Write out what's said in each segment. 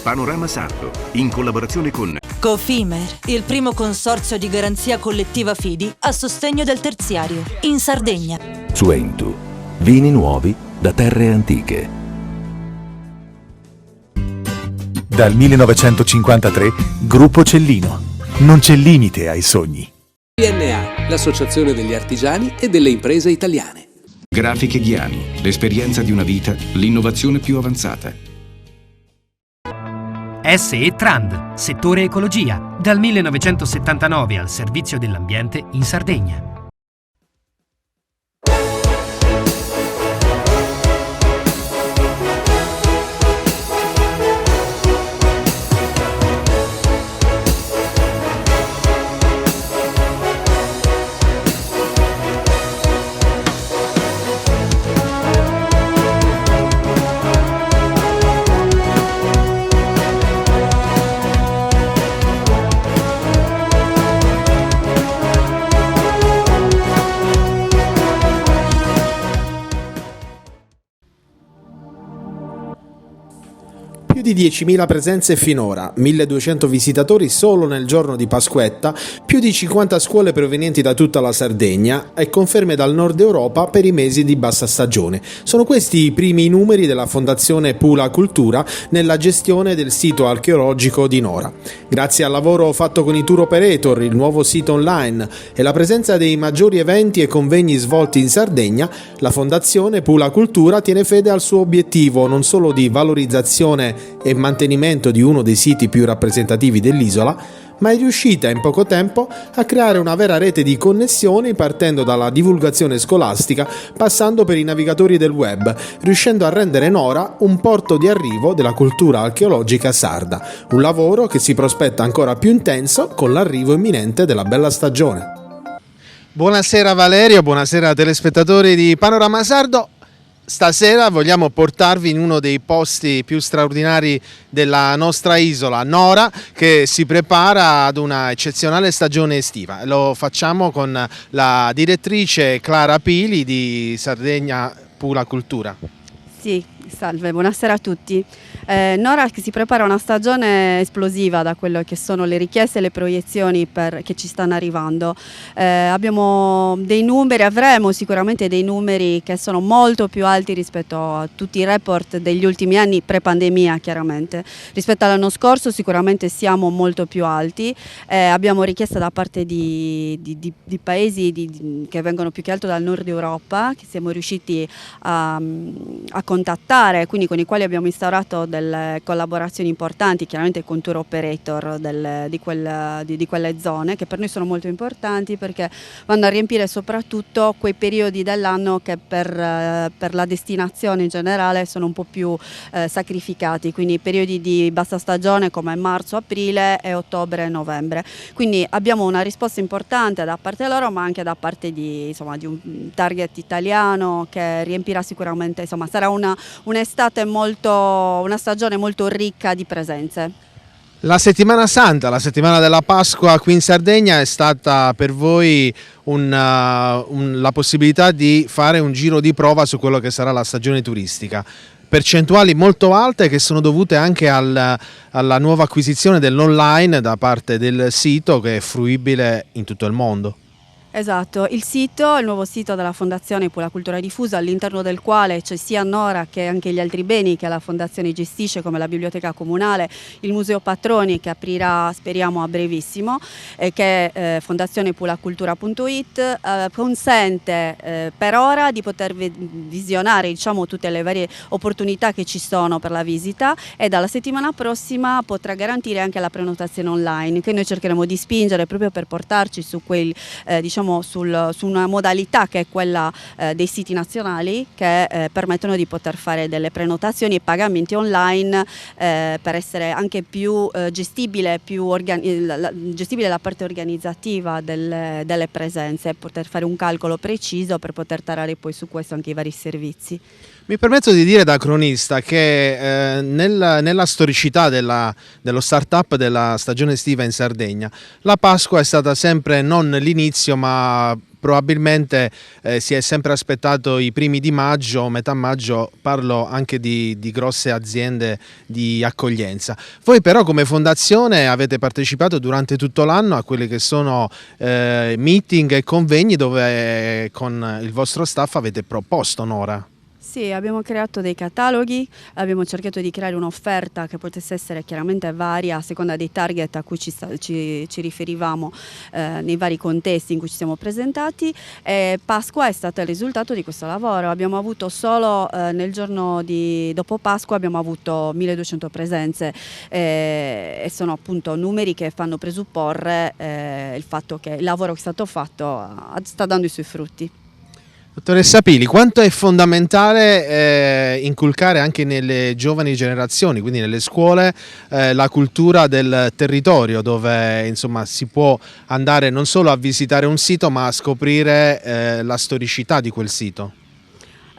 Panorama Sardo, in collaborazione con Cofimer, il primo consorzio di garanzia collettiva fidi a sostegno del terziario, in Sardegna. Suentu, vini nuovi da terre antiche. Dal 1953, Gruppo Cellino. Non c'è limite ai sogni. PNA, l'associazione degli artigiani e delle imprese italiane. Grafiche Ghiani, l'esperienza di una vita, l'innovazione più avanzata. SE Trand, settore ecologia, dal 1979 al servizio dell'ambiente in Sardegna. Più di 10.000 presenze finora, 1.200 visitatori solo nel giorno di Pasquetta, più di 50 scuole provenienti da tutta la Sardegna e conferme dal nord Europa per i mesi di bassa stagione. Sono questi i primi numeri della Fondazione Pula Cultura nella gestione del sito archeologico di Nora. Grazie al lavoro fatto con i tour operator, il nuovo sito online e la presenza dei maggiori eventi e convegni svolti in Sardegna, la Fondazione Pula Cultura tiene fede al suo obiettivo non solo di valorizzazione e mantenimento di uno dei siti più rappresentativi dell'isola, ma è riuscita in poco tempo a creare una vera rete di connessioni partendo dalla divulgazione scolastica, passando per i navigatori del web, riuscendo a rendere Nora un porto di arrivo della cultura archeologica sarda, un lavoro che si prospetta ancora più intenso con l'arrivo imminente della bella stagione. Buonasera Valerio, buonasera telespettatori di Panorama Sardo. Stasera vogliamo portarvi in uno dei posti più straordinari della nostra isola, Nora, che si prepara ad una eccezionale stagione estiva. Lo facciamo con la direttrice Clara Pili di Sardegna Pula Cultura. Sì, salve, buonasera a tutti. Nora che si prepara una stagione esplosiva da quello che sono le richieste e le proiezioni che ci stanno arrivando. Abbiamo dei numeri, avremo sicuramente dei numeri che sono molto più alti rispetto a tutti i report degli ultimi anni, pre-pandemia chiaramente. Rispetto all'anno scorso sicuramente siamo molto più alti, abbiamo richieste da parte di paesi che vengono più che altro dal nord Europa, che siamo riusciti a contattare, quindi con i quali abbiamo instaurato delle collaborazioni importanti, chiaramente con tour operator di quelle zone, che per noi sono molto importanti perché vanno a riempire soprattutto quei periodi dell'anno che per la destinazione in generale sono un po' più sacrificati, quindi periodi di bassa stagione come marzo, aprile e ottobre e novembre. Quindi abbiamo una risposta importante da parte loro, ma anche da parte di un target italiano che riempirà sicuramente, sarà un'estate una stagione molto ricca di presenze. La settimana santa, la settimana della Pasqua qui in Sardegna è stata per voi la possibilità di fare un giro di prova su quello che sarà la stagione turistica. Percentuali molto alte che sono dovute anche alla nuova acquisizione dell'online da parte del sito che è fruibile in tutto il mondo. Esatto, il nuovo sito della Fondazione Pula Cultura Diffusa, all'interno del quale c'è sia Nora che anche gli altri beni che la Fondazione gestisce, come la Biblioteca Comunale, il Museo Patroni che aprirà speriamo a brevissimo, che è fondazionepulacultura.it, consente per ora di poter visionare tutte le varie opportunità che ci sono per la visita, e dalla settimana prossima potrà garantire anche la prenotazione online, che noi cercheremo di spingere proprio per portarci su su una modalità che è quella dei siti nazionali che permettono di poter fare delle prenotazioni e pagamenti online per essere anche più gestibile la parte organizzativa delle presenze, poter fare un calcolo preciso per poter tarare poi su questo anche i vari servizi. Mi permetto di dire da cronista che nella storicità dello start-up della stagione estiva in Sardegna, la Pasqua è stata sempre non l'inizio ma probabilmente si è sempre aspettato i primi di maggio, metà maggio, parlo anche di grosse aziende di accoglienza. Voi però come fondazione avete partecipato durante tutto l'anno a quelli che sono meeting e convegni dove con il vostro staff avete proposto Nora. Sì, abbiamo creato dei cataloghi, abbiamo cercato di creare un'offerta che potesse essere chiaramente varia a seconda dei target a cui ci riferivamo nei vari contesti in cui ci siamo presentati, e Pasqua è stato il risultato di questo lavoro. Abbiamo avuto solo nel giorno dopo Pasqua abbiamo avuto 1200 presenze e sono appunto numeri che fanno presupporre il fatto che il lavoro che è stato fatto sta dando i suoi frutti. Dottoressa Pili, quanto è fondamentale inculcare anche nelle giovani generazioni, quindi nelle scuole, la cultura del territorio, dove insomma si può andare non solo a visitare un sito ma a scoprire la storicità di quel sito?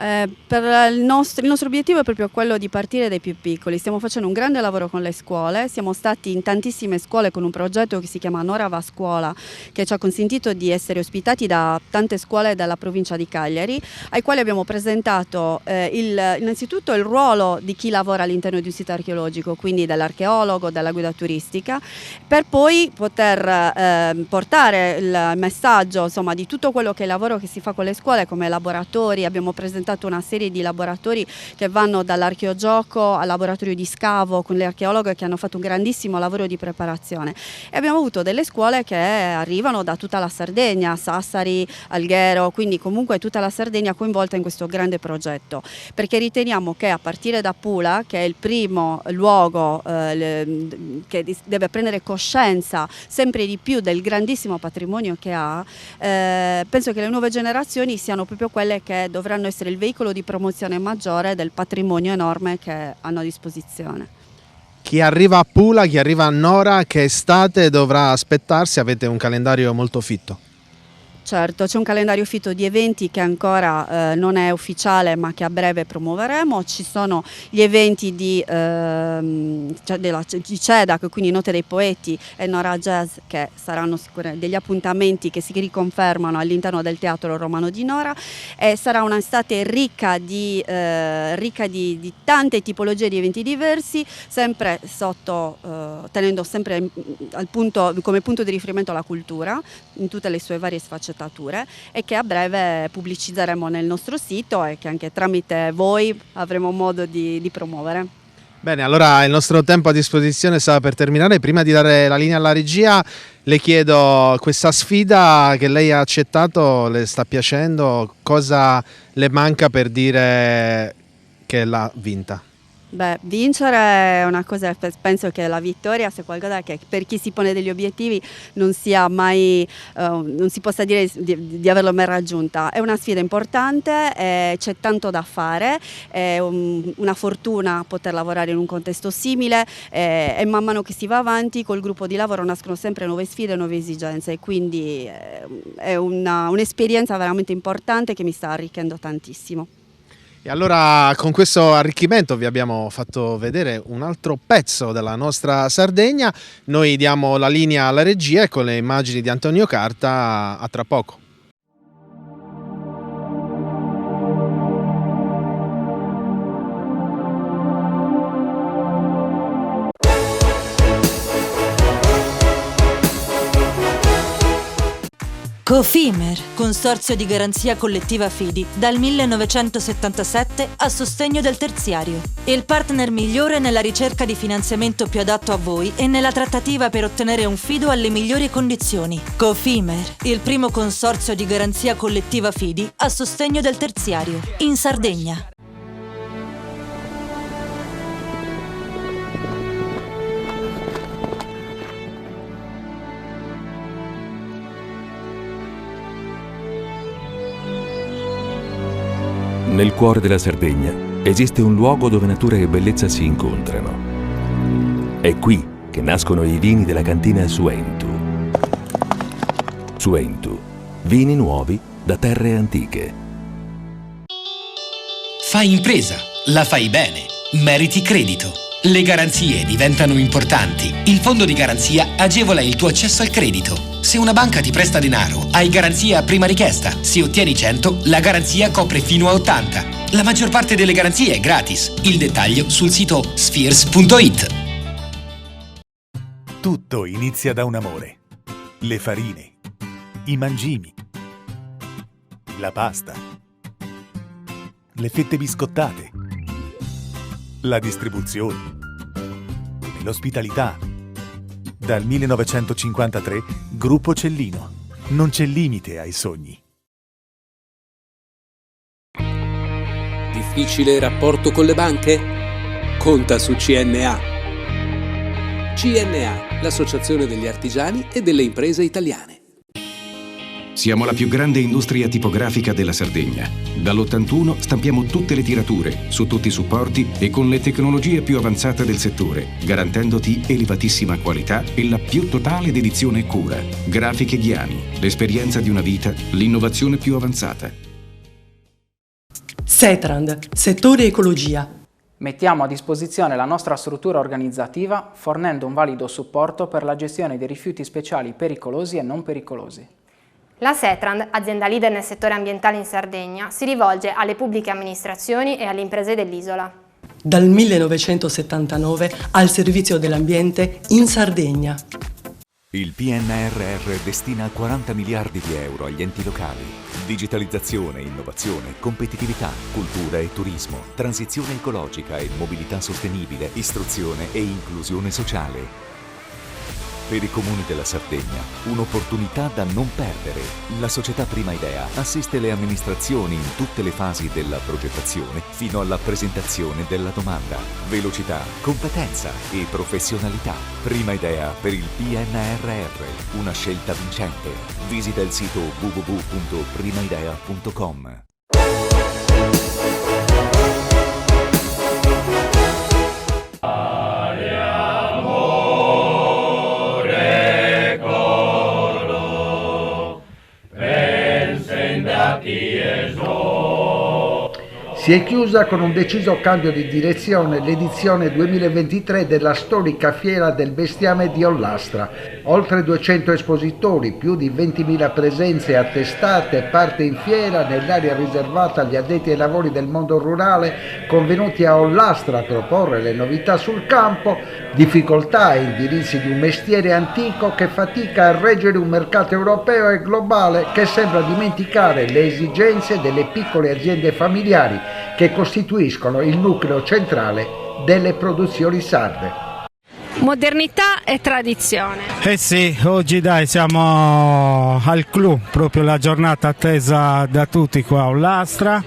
Per il nostro obiettivo è proprio quello di partire dai più piccoli. Stiamo facendo un grande lavoro con le scuole, siamo stati in tantissime scuole con un progetto che si chiama Nora va a scuola, che ci ha consentito di essere ospitati da tante scuole della provincia di Cagliari, ai quali abbiamo presentato innanzitutto il ruolo di chi lavora all'interno di un sito archeologico, quindi dell'archeologo, della guida turistica, per poi poter portare il messaggio insomma, di tutto quello che è il lavoro che si fa con le scuole come laboratori. Abbiamo presentato una serie di laboratori che vanno dall'archeogioco al laboratorio di scavo con le archeologhe che hanno fatto un grandissimo lavoro di preparazione, e abbiamo avuto delle scuole che arrivano da tutta la Sardegna, Sassari, Alghero, quindi comunque tutta la Sardegna coinvolta in questo grande progetto, perché riteniamo che a partire da Pula, che è il primo luogo che deve prendere coscienza sempre di più del grandissimo patrimonio che ha, penso che le nuove generazioni siano proprio quelle che dovranno essere il veicolo di promozione maggiore del patrimonio enorme che hanno a disposizione. Chi arriva a Pula, chi arriva a Nora, che estate dovrà aspettarsi? Avete un calendario molto fitto. Certo, c'è un calendario fitto di eventi che ancora non è ufficiale ma che a breve promuoveremo. Ci sono gli eventi di CEDAC, quindi Notte dei Poeti e Nora Jazz, che saranno sicuramente degli appuntamenti che si riconfermano all'interno del Teatro Romano di Nora, e sarà un'estate ricca di tante tipologie di eventi diversi, sempre tenendo sempre come punto di riferimento la cultura in tutte le sue varie sfaccettature, e che a breve pubblicizzeremo nel nostro sito e che anche tramite voi avremo modo di promuovere. Bene, allora il nostro tempo a disposizione stava per terminare. Prima di dare la linea alla regia, le chiedo, questa sfida che lei ha accettato le sta piacendo? Cosa le manca per dire che l'ha vinta? Beh, vincere è una cosa, penso che la vittoria sia qualcosa che per chi si pone degli obiettivi non sia mai, non si possa dire di averlo mai raggiunta. È una sfida importante, c'è tanto da fare, è una fortuna poter lavorare in un contesto simile, e man mano che si va avanti col gruppo di lavoro nascono sempre nuove sfide e nuove esigenze, quindi è un'esperienza veramente importante che mi sta arricchendo tantissimo. E allora con questo arricchimento vi abbiamo fatto vedere un altro pezzo della nostra Sardegna. Noi diamo la linea alla regia e con le immagini di Antonio Carta a tra poco. Cofimer, consorzio di garanzia collettiva Fidi, dal 1977 a sostegno del terziario. Il partner migliore nella ricerca di finanziamento più adatto a voi e nella trattativa per ottenere un fido alle migliori condizioni. Cofimer, il primo consorzio di garanzia collettiva Fidi a sostegno del terziario, in Sardegna. Nel cuore della Sardegna esiste un luogo dove natura e bellezza si incontrano. È qui che nascono i vini della cantina Suentu. Suentu, vini nuovi da terre antiche. Fai impresa, la fai bene, meriti credito. Le garanzie diventano importanti. Il fondo di garanzia agevola il tuo accesso al credito. Se una banca ti presta denaro, hai garanzia a prima richiesta. Se ottieni 100, la garanzia copre fino a 80. La maggior parte delle garanzie è gratis. Il dettaglio sul sito spheres.it. Tutto inizia da un amore. Le farine, i mangimi, la pasta, le fette biscottate, la distribuzione e l'ospitalità. Dal 1953, Gruppo Cellino. Non c'è limite ai sogni. Difficile rapporto con le banche? Conta su CNA. CNA, l'Associazione degli Artigiani e delle Imprese Italiane. Siamo la più grande industria tipografica della Sardegna. Dall'81 stampiamo tutte le tirature, su tutti i supporti e con le tecnologie più avanzate del settore, garantendoti elevatissima qualità e la più totale dedizione e cura. Grafiche Ghiani, l'esperienza di una vita, l'innovazione più avanzata. Setrand, settore ecologia. Mettiamo a disposizione la nostra struttura organizzativa fornendo un valido supporto per la gestione dei rifiuti speciali pericolosi e non pericolosi. La Setrand, azienda leader nel settore ambientale in Sardegna, si rivolge alle pubbliche amministrazioni e alle imprese dell'isola. Dal 1979 al servizio dell'ambiente in Sardegna. Il PNRR destina 40 miliardi di euro agli enti locali. Digitalizzazione, innovazione, competitività, cultura e turismo, transizione ecologica e mobilità sostenibile, istruzione e inclusione sociale. Per i comuni della Sardegna, un'opportunità da non perdere. La società Prima Idea assiste le amministrazioni in tutte le fasi della progettazione fino alla presentazione della domanda. Velocità, competenza e professionalità. Prima Idea per il PNRR, una scelta vincente. Visita il sito www.primaidea.com. Si è chiusa con un deciso cambio di direzione l'edizione 2023 della storica Fiera del Bestiame di Ollastra. Oltre 200 espositori, più di 20.000 presenze attestate, parte in fiera nell'area riservata agli addetti ai lavori del mondo rurale, convenuti a Ollastra a proporre le novità sul campo, difficoltà e indirizzi di un mestiere antico che fatica a reggere un mercato europeo e globale che sembra dimenticare le esigenze delle piccole aziende familiari che costituiscono il nucleo centrale delle produzioni sarde. Modernità e tradizione. Eh sì, oggi dai siamo al clou, proprio la giornata attesa da tutti qua a Ollastra.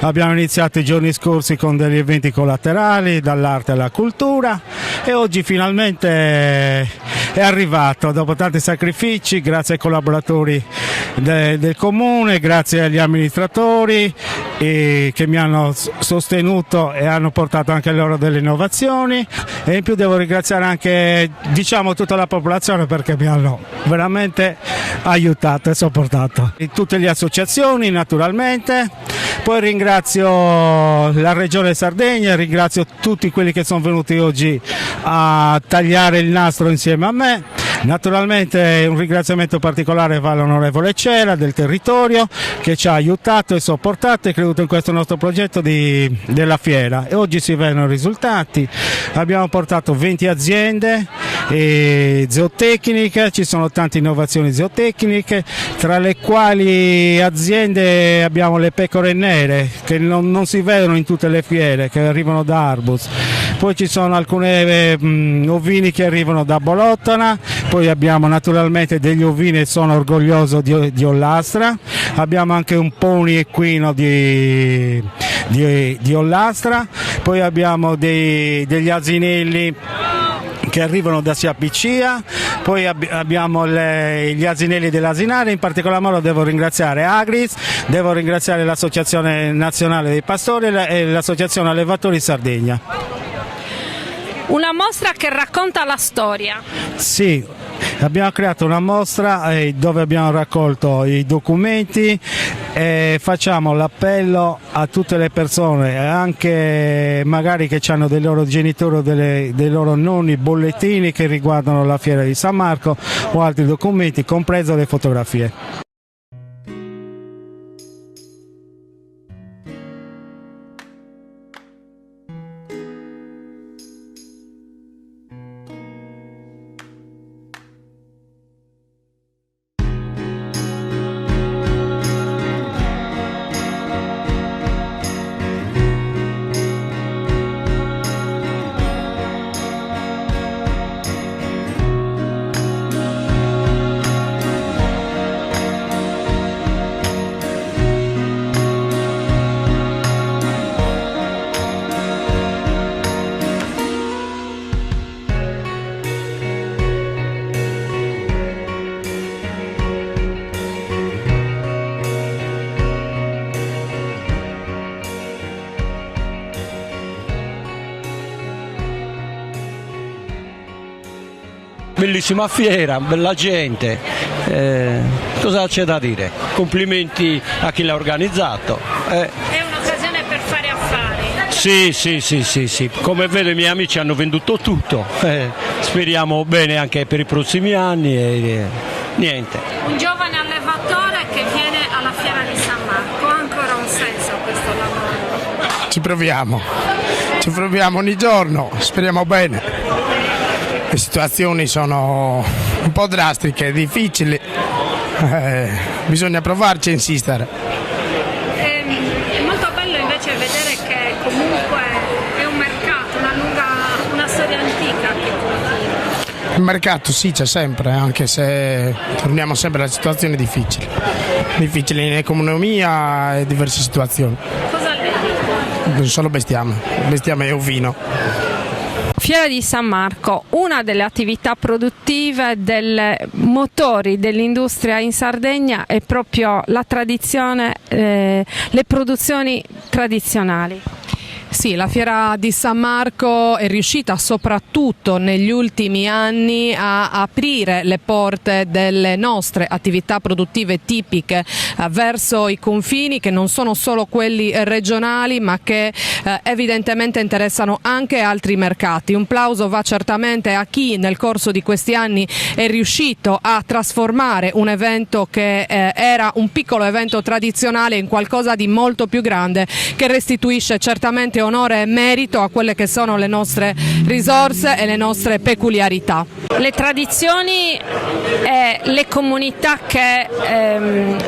Abbiamo iniziato i giorni scorsi con degli eventi collaterali, dall'arte alla cultura, e oggi finalmente è arrivato, dopo tanti sacrifici, grazie ai collaboratori del comune, grazie agli amministratori che mi hanno sostenuto e hanno portato anche loro delle innovazioni, e in più devo ringraziare anche tutta la popolazione perché mi hanno veramente aiutato e sopportato. Tutte le associazioni naturalmente, poi ringrazio la Regione Sardegna, ringrazio tutti quelli che sono venuti oggi a tagliare il nastro insieme a me. Naturalmente un ringraziamento particolare va all'onorevole Cera del territorio che ci ha aiutato e sopportato e creduto in questo nostro progetto della fiera, e oggi si vedono i risultati. Abbiamo portato 20 aziende zootecniche, ci sono tante innovazioni zootecniche, tra le quali aziende abbiamo le pecore nere che non si vedono in tutte le fiere, che arrivano da Arbus. Poi ci sono alcune ovini che arrivano da Bolottona, poi abbiamo naturalmente degli ovini e sono orgoglioso di Ollastra, abbiamo anche un pony equino di Ollastra, poi abbiamo degli asinelli che arrivano da Siapicia, poi abbiamo gli asinelli dell'asinare. In particolar modo devo ringraziare Agris, devo ringraziare l'Associazione Nazionale dei Pastori e l'Associazione Allevatori Sardegna. Una mostra che racconta la storia. Sì, abbiamo creato una mostra dove abbiamo raccolto i documenti e facciamo l'appello a tutte le persone, anche magari che hanno dei loro genitori o dei loro nonni, bollettini che riguardano la Fiera di San Marco o altri documenti, compreso le fotografie. Bellissima fiera, bella gente, cosa c'è da dire? Complimenti a chi l'ha organizzato. È un'occasione per fare affari. Sì, come vedo i miei amici hanno venduto tutto, speriamo bene anche per i prossimi anni e niente. Un giovane allevatore che viene alla Fiera di San Marco, ha ancora un senso questo lavoro? Ci proviamo ogni giorno, speriamo bene. Le situazioni sono un po' drastiche, difficili, bisogna provarci e insistere. È molto bello invece vedere che comunque è un mercato, una storia antica che continua. Il mercato sì, c'è sempre, anche se torniamo sempre a situazioni difficili in economia e diverse situazioni. Cosa alleni? Solo bestiame e ovino. Fiera di San Marco, una delle attività produttive dei motori dell'industria in Sardegna è proprio la tradizione, le produzioni tradizionali. Sì, la Fiera di San Marco è riuscita soprattutto negli ultimi anni a aprire le porte delle nostre attività produttive tipiche verso i confini, che non sono solo quelli regionali ma che evidentemente interessano anche altri mercati. Un plauso va certamente a chi nel corso di questi anni è riuscito a trasformare un evento che era un piccolo evento tradizionale in qualcosa di molto più grande, che restituisce certamente onore e merito a quelle che sono le nostre risorse e le nostre peculiarità. Le tradizioni e le comunità che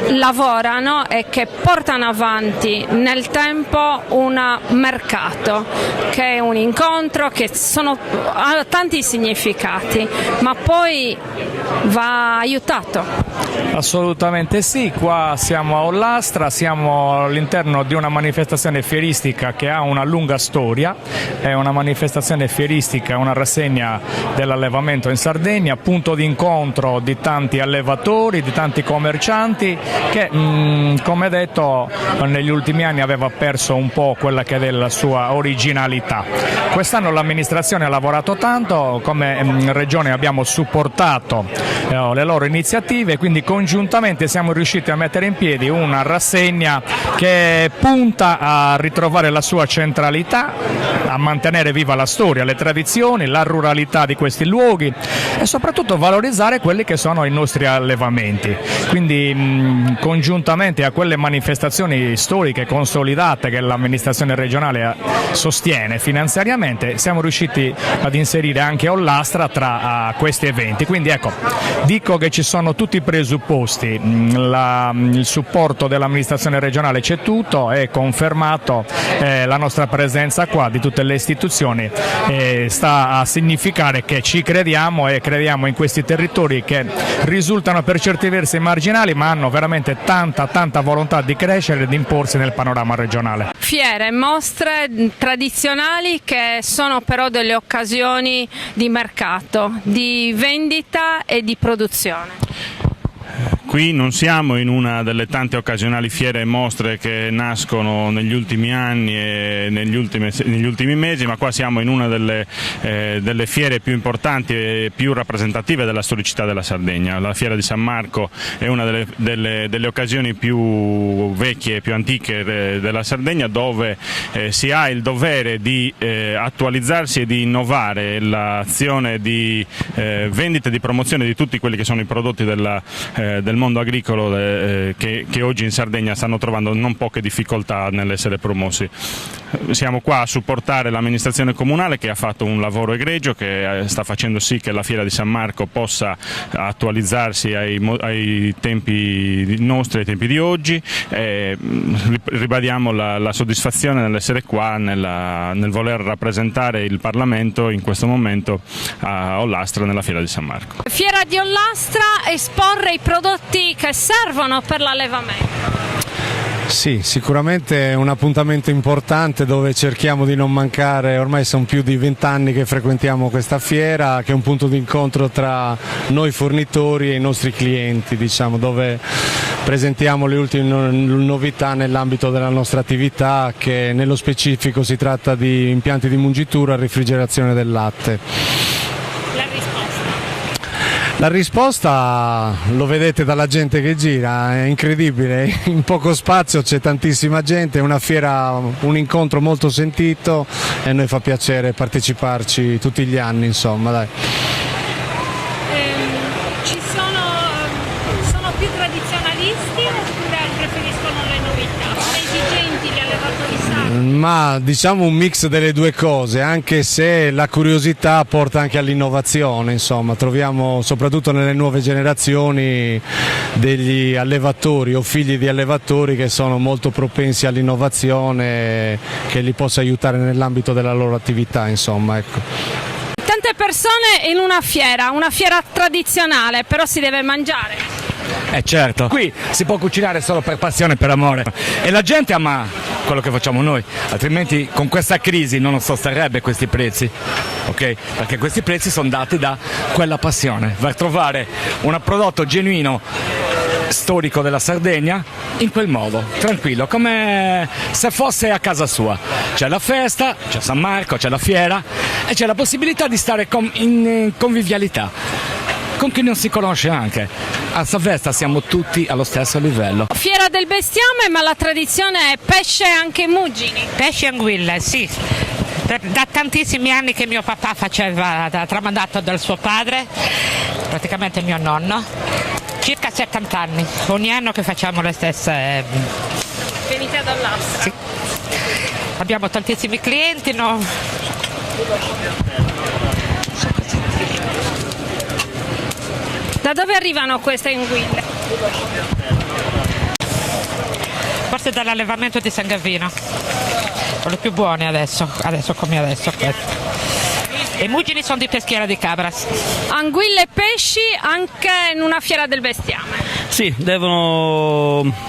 lavorano e che portano avanti nel tempo un mercato, che è un incontro, che ha tanti significati, ma poi va aiutato. Assolutamente sì, qua siamo a Ollastra, siamo all'interno di una manifestazione fieristica che ha una lunga storia, è una manifestazione fieristica, una rassegna dell'allevamento in Sardegna, punto di incontro di tanti allevatori, di tanti commercianti che come detto negli ultimi anni aveva perso un po' quella che è della sua originalità. Quest'anno l'amministrazione ha lavorato tanto, come regione abbiamo supportato le loro iniziative, quindi congiuntamente siamo riusciti a mettere in piedi una rassegna che punta a ritrovare la sua centralità, a mantenere viva la storia, le tradizioni, la ruralità di questi luoghi e soprattutto valorizzare quelli che sono i nostri allevamenti. Quindi congiuntamente a quelle manifestazioni storiche consolidate che l'amministrazione regionale sostiene finanziariamente, siamo riusciti ad inserire anche Ollastra tra questi eventi. Quindi ecco, dico che ci sono tutti i presupposti, il supporto dell'amministrazione regionale c'è tutto, è confermato, la nostra presenza qua di tutte le istituzioni sta a significare che ci crediamo e crediamo in questi territori che risultano per certi versi marginali ma hanno veramente tanta volontà di crescere e di imporsi nel panorama regionale. Fiere, mostre tradizionali che sono però delle occasioni di mercato, di vendita e di produzione. qui non siamo in una delle tante occasionali fiere e mostre che nascono negli ultimi anni e negli ultimi mesi, ma qua siamo in una delle fiere più importanti e più rappresentative della storicità della Sardegna. La Fiera di San Marco è una delle occasioni più vecchie e più antiche della Sardegna, dove si ha il dovere di attualizzarsi e di innovare l'azione di vendita e di promozione di tutti quelli che sono i prodotti del mondo agricolo che oggi in Sardegna stanno trovando non poche difficoltà nell'essere promossi. Siamo qua a supportare l'amministrazione comunale, che ha fatto un lavoro egregio, che sta facendo sì che la Fiera di San Marco possa attualizzarsi ai tempi nostri, ai tempi di oggi. Ribadiamo la soddisfazione nell'essere qua, nel voler rappresentare il Parlamento in questo momento a Ollastra nella Fiera di San Marco. Fiera di Ollastra, esporre i prodotti che servono per l'allevamento. Sì, sicuramente è un appuntamento importante dove cerchiamo di non mancare. Ormai sono più di 20 anni che frequentiamo questa fiera, che è un punto di incontro tra noi fornitori e i nostri clienti, diciamo, dove presentiamo le ultime novità nell'ambito della nostra attività, che nello specifico si tratta di impianti di mungitura e refrigerazione del latte. La risposta lo vedete dalla gente che gira, è incredibile, in poco spazio c'è tantissima gente, è una fiera, un incontro molto sentito e a noi fa piacere parteciparci tutti gli anni, insomma, dai. Sono più tradizionalisti oppure preferiscono le novità? Sono esigenti gli allevatori sardi? Ma diciamo un mix delle due cose, anche se la curiosità porta anche all'innovazione, insomma, troviamo soprattutto nelle nuove generazioni degli allevatori o figli di allevatori che sono molto propensi all'innovazione, che li possa aiutare nell'ambito della loro attività, insomma, ecco. Tante persone in una fiera tradizionale, però si deve mangiare. Certo, qui si può cucinare solo per passione e per amore e la gente ama quello che facciamo noi, altrimenti con questa crisi non sosterrebbe questi prezzi, ok? Perché questi prezzi sono dati da quella passione, per trovare un prodotto genuino storico della Sardegna in quel modo, tranquillo, come se fosse a casa sua. C'è la festa, c'è San Marco, c'è la fiera e c'è la possibilità di stare in convivialità con chi non si conosce anche. A Savesta siamo tutti allo stesso livello. Fiera del bestiame, ma la tradizione è pesce e anche muggini. Pesce e anguille, sì. Da tantissimi anni che mio papà faceva, tramandato dal suo padre, praticamente mio nonno, circa 70 anni. Ogni anno che facciamo le stesse. Venite ad Ollastra. Sì. Abbiamo tantissimi clienti, no? Da dove arrivano queste anguille? Forse dall'allevamento di San Gavino, le più buone adesso come adesso. E i muggini sono di Peschiera di Cabras. Anguille e pesci anche in una fiera del bestiame? Sì,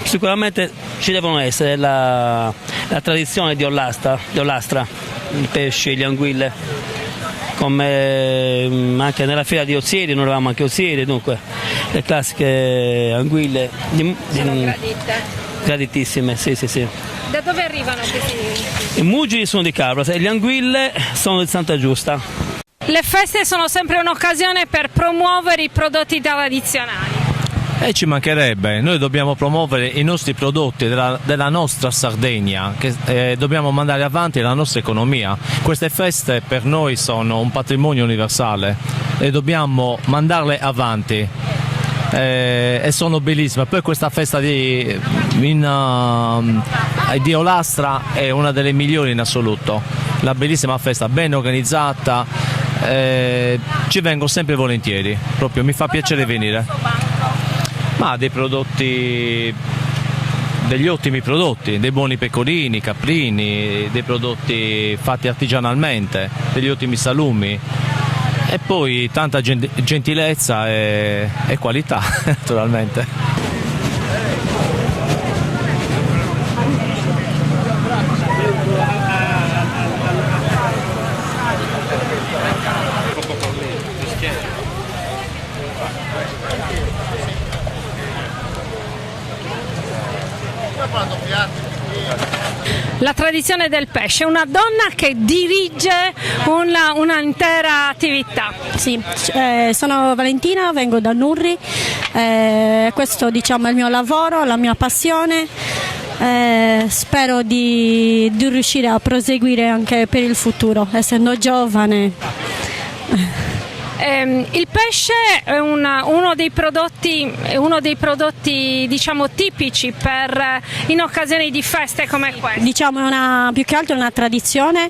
sicuramente ci devono essere la tradizione di Ollastra, i pesci, gli anguille. Come anche nella fiera di Ozieri, noi avevamo anche Ozieri, dunque le classiche anguille sono gradite? Graditissime, sì. Da dove arrivano questi? I muggini sono di Cabras e le anguille sono di Santa Giusta. Le feste sono sempre un'occasione per promuovere i prodotti tradizionali. Ci mancherebbe, noi dobbiamo promuovere i nostri prodotti della nostra Sardegna, che dobbiamo mandare avanti la nostra economia. Queste feste per noi sono un patrimonio universale e dobbiamo mandarle avanti e sono bellissime. Poi questa festa di Ollastra è una delle migliori in assoluto, una bellissima festa, ben organizzata, ci vengo sempre volentieri, proprio mi fa piacere venire. Ma dei prodotti, degli ottimi prodotti, dei buoni pecorini, caprini, dei prodotti fatti artigianalmente, degli ottimi salumi e poi tanta gentilezza e qualità naturalmente. la tradizione del pesce, una donna che dirige un'intera attività. Sì, sono Valentina, vengo da Nurri, questo diciamo è il mio lavoro, la mia passione, spero di riuscire a proseguire anche per il futuro, essendo giovane. Il pesce è uno dei prodotti diciamo tipici in occasioni di feste come queste. Diciamo più che altro una tradizione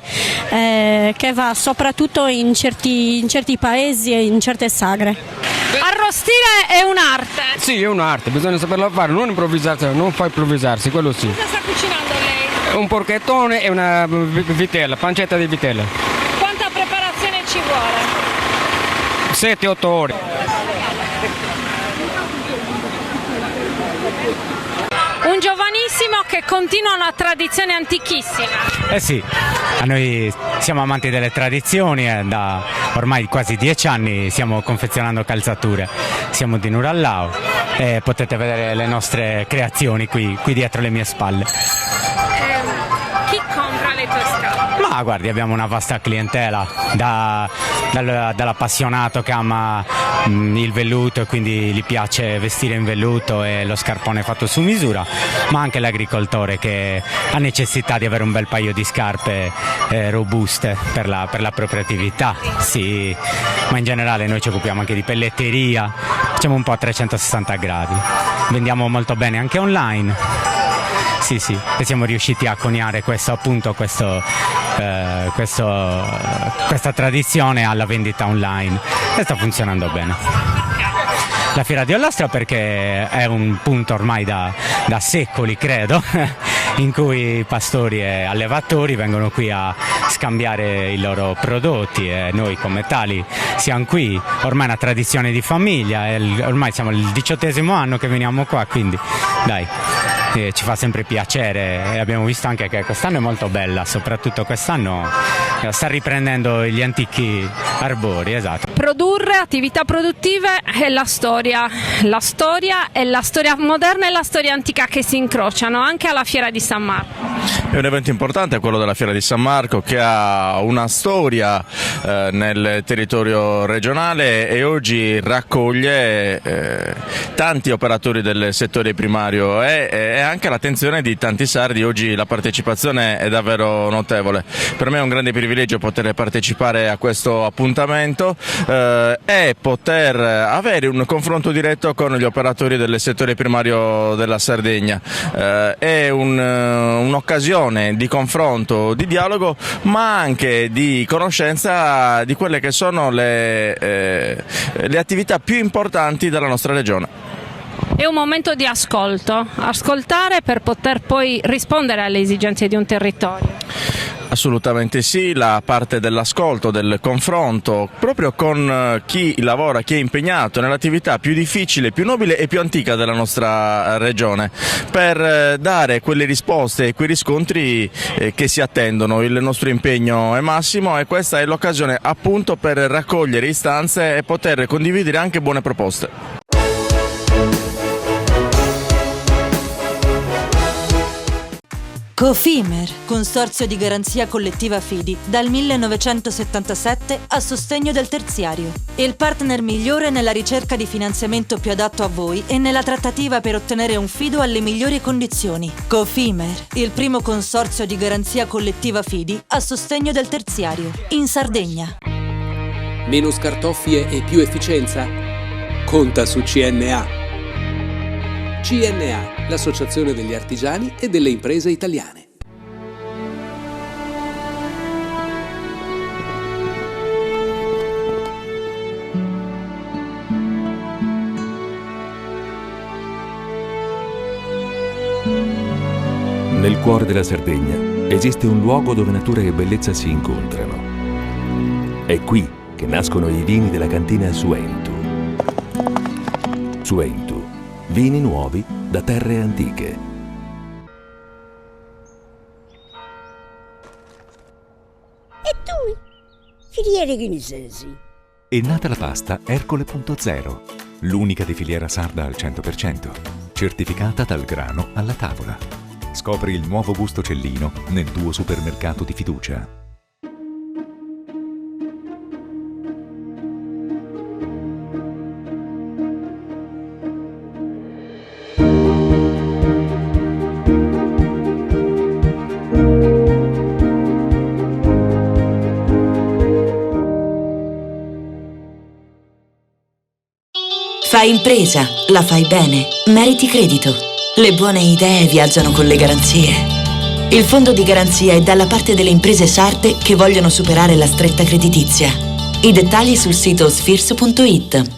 che va soprattutto in certi paesi e in certe sagre. Arrostire è un'arte? Sì, è un'arte, bisogna saperla fare, non fa improvvisarsi, quello sì. Cosa sta cucinando lei? Un porchettone e una vitella, pancetta di vitella. Quanta preparazione ci vuole? 7-8 ore. Un giovanissimo che continua una tradizione antichissima. Sì, noi siamo amanti delle tradizioni e da ormai quasi 10 anni stiamo confezionando calzature. Siamo di Nurallao e potete vedere le nostre creazioni qui dietro le mie spalle. Chi compra le tue scarpe? Ma guardi, abbiamo una vasta clientela, dall'appassionato che ama il velluto e quindi gli piace vestire in velluto e lo scarpone fatto su misura, ma anche l'agricoltore che ha necessità di avere un bel paio di scarpe robuste per la propria attività. Sì, ma in generale noi ci occupiamo anche di pelletteria, facciamo un po' a 360 gradi, vendiamo molto bene anche online. Sì, e siamo riusciti a coniare questa tradizione alla vendita online e sta funzionando bene. La fiera di Ollastra perché è un punto ormai da secoli, credo, in cui pastori e allevatori vengono qui a scambiare i loro prodotti e noi come tali siamo qui, ormai è una tradizione di famiglia, ormai siamo il 18° anno che veniamo qua, quindi dai. Ci fa sempre piacere e abbiamo visto anche che quest'anno è molto bella, soprattutto quest'anno sta riprendendo gli antichi arbori, esatto. Produrre attività produttive è la storia è la storia moderna e la storia antica che si incrociano anche alla Fiera di San Marco. È un evento importante quello della Fiera di San Marco che ha una storia nel territorio regionale e oggi raccoglie tanti operatori del settore primario e anche l'attenzione di tanti sardi. Oggi la partecipazione è davvero notevole. Per me è un grande privilegio poter partecipare a questo appuntamento e poter avere un confronto diretto con gli operatori del settore primario della Sardegna. È un'occasione di confronto, di dialogo, ma anche di conoscenza di quelle che sono le attività più importanti della nostra regione. È un momento di ascoltare per poter poi rispondere alle esigenze di un territorio. Assolutamente sì, la parte dell'ascolto, del confronto, proprio con chi lavora, chi è impegnato nell'attività più difficile, più nobile e più antica della nostra regione, per dare quelle risposte e quei riscontri che si attendono. Il nostro impegno è massimo e questa è l'occasione appunto per raccogliere istanze e poter condividere anche buone proposte. Cofimer, consorzio di garanzia collettiva Fidi, dal 1977 a sostegno del terziario. Il partner migliore nella ricerca di finanziamento più adatto a voi e nella trattativa per ottenere un fido alle migliori condizioni. Cofimer, il primo consorzio di garanzia collettiva Fidi a sostegno del terziario, in Sardegna. Meno scartoffie e più efficienza? Conta su CNA. CNA, l'associazione degli artigiani e delle imprese italiane. Nel cuore della Sardegna esiste un luogo dove natura e bellezza si incontrano. È qui che nascono i vini della cantina Suentu. Suentu, vini nuovi da terre antiche. E tu? Filiere ghinisesi. È nata la pasta Ercole.0, l'unica di filiera sarda al 100%, certificata dal grano alla tavola. Scopri il nuovo gusto Cellino nel tuo supermercato di fiducia. Fai impresa, la fai bene, meriti credito. Le buone idee viaggiano con le garanzie. Il fondo di garanzia è dalla parte delle imprese sarde che vogliono superare la stretta creditizia. I dettagli sul sito sfirso.it.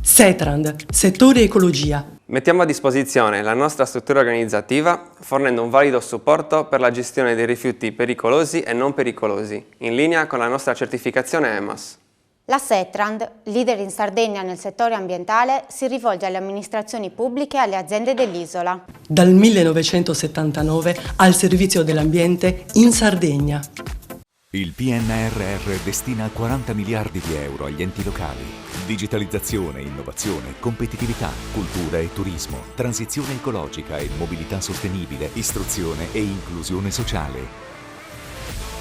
Setrand, settore ecologia. Mettiamo a disposizione la nostra struttura organizzativa fornendo un valido supporto per la gestione dei rifiuti pericolosi e non pericolosi, in linea con la nostra certificazione EMAS. La Setrand, leader in Sardegna nel settore ambientale, si rivolge alle amministrazioni pubbliche e alle aziende dell'isola. Dal 1979 al servizio dell'ambiente in Sardegna. Il PNRR destina 40 miliardi di euro agli enti locali. Digitalizzazione, innovazione, competitività, cultura e turismo, transizione ecologica e mobilità sostenibile, istruzione e inclusione sociale.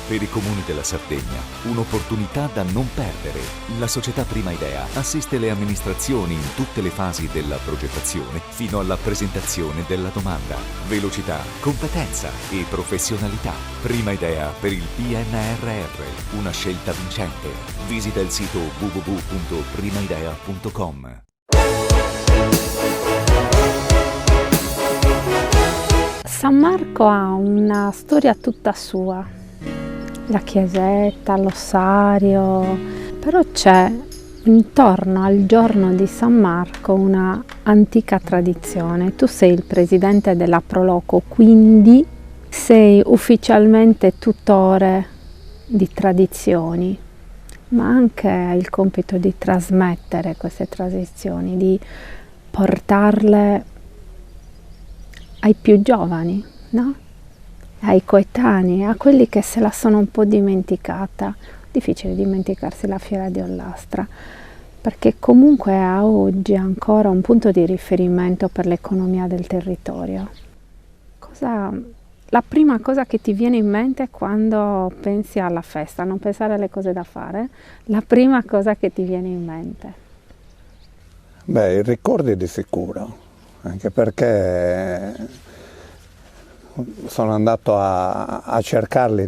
Per i comuni della Sardegna, un'opportunità da non perdere. La società Prima Idea assiste le amministrazioni in tutte le fasi della progettazione fino alla presentazione della domanda. Velocità, competenza e professionalità. Prima Idea per il PNRR, una scelta vincente. Visita il sito www.primaidea.com. San Marco ha una storia tutta sua. La chiesetta, l'ossario, però c'è intorno al giorno di San Marco una antica tradizione. Tu sei il presidente della Proloco, quindi sei ufficialmente tutore di tradizioni, ma anche hai il compito di trasmettere queste tradizioni, di portarle ai più giovani, no? Ai coetanei, a quelli che se la sono un po' dimenticata. Difficile dimenticarsi la fiera di Ollastra, perché comunque a oggi è ancora un punto di riferimento per l'economia del territorio. La prima cosa che ti viene in mente quando pensi alla festa, non pensare alle cose da fare, la prima cosa che ti viene in mente? Beh, i ricordi di sicuro, anche perché sono andato a cercarli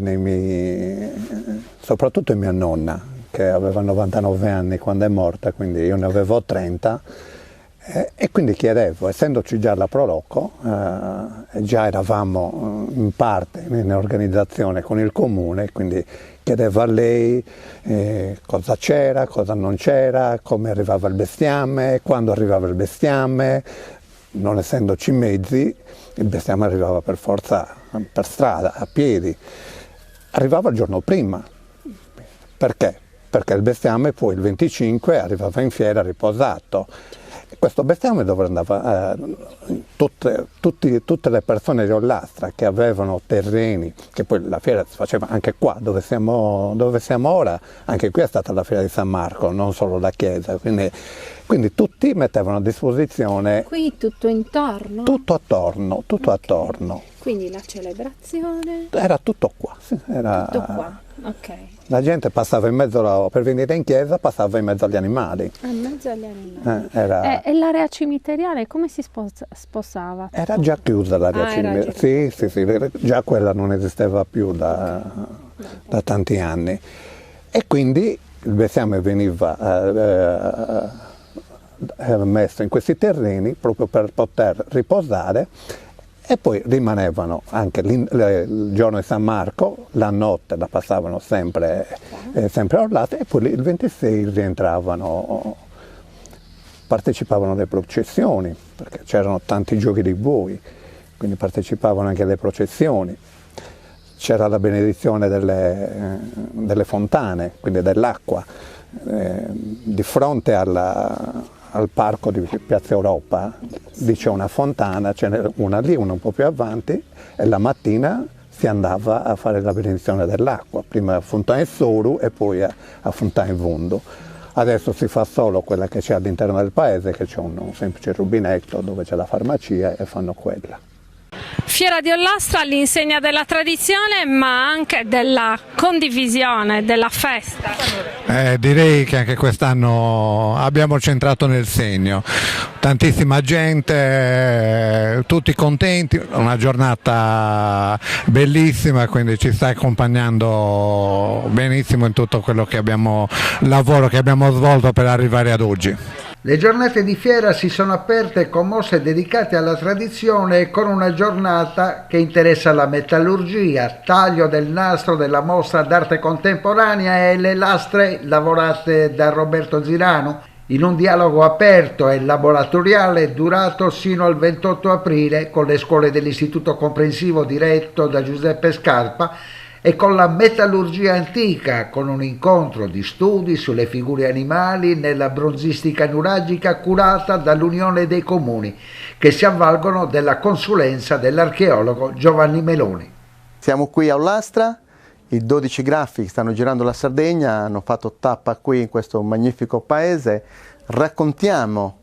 soprattutto in mia nonna, che aveva 99 anni quando è morta, quindi io ne avevo 30, e quindi chiedevo, essendoci già la Proloco, già eravamo in parte in organizzazione con il comune, quindi chiedevo a lei cosa c'era, cosa non c'era, come arrivava il bestiame, quando arrivava il bestiame. Non essendoci mezzi, il bestiame arrivava per forza per strada, a piedi. Arrivava il giorno prima. Perché? Perché il bestiame poi il 25 arrivava in fiera riposato. E questo bestiame dove andava? Tutte le persone di Ollastra che avevano terreni, che poi la fiera si faceva anche qua, dove siamo ora, anche qui è stata la fiera di San Marco, non solo la chiesa, quindi tutti mettevano a disposizione. Qui tutto intorno? Tutto attorno, tutto attorno. Quindi la celebrazione? Era tutto qua, sì, era... Tutto qua, ok. La gente passava in mezzo, per venire in chiesa, passava in mezzo agli animali. In mezzo agli animali. E l'area cimiteriale come si sposava? Era già chiusa l'area cimiteriale, sì, già quella non esisteva più da tanti anni. E quindi il bestiame veniva messo in questi terreni proprio per poter riposare, e poi rimanevano anche il giorno di San Marco, la notte la passavano sempre a Ollastra, e poi il 26 rientravano, partecipavano alle processioni, perché c'erano tanti giochi di buoi, quindi partecipavano anche alle processioni. C'era la benedizione delle fontane, quindi dell'acqua, di fronte al parco di Piazza Europa, lì c'è una fontana, ce n'è una lì, una un po' più avanti, e la mattina si andava a fare la benedizione dell'acqua, prima a Fontana Soru e poi a Fontana Vundo. Adesso si fa solo quella che c'è all'interno del paese, che c'è un semplice rubinetto dove c'è la farmacia, e fanno quella. Fiera di Ollastra all'insegna della tradizione ma anche della condivisione, della festa. Direi che anche quest'anno abbiamo centrato nel segno, tantissima gente, tutti contenti, una giornata bellissima, quindi ci sta accompagnando benissimo in tutto quello che lavoro che abbiamo svolto per arrivare ad oggi. Le giornate di fiera si sono aperte con mostre dedicate alla tradizione e con una giornata che interessa la metallurgia, taglio del nastro della mostra d'arte contemporanea e le lastre lavorate da Roberto Zirano, in un dialogo aperto e laboratoriale durato sino al 28 aprile con le scuole dell'Istituto Comprensivo diretto da Giuseppe Scarpa e con la metallurgia antica, con un incontro di studi sulle figure animali nella bronzistica nuragica curata dall'Unione dei Comuni, che si avvalgono della consulenza dell'archeologo Giovanni Meloni. Siamo qui a Ollastra, i 12 graffi che stanno girando la Sardegna hanno fatto tappa qui in questo magnifico paese. Raccontiamo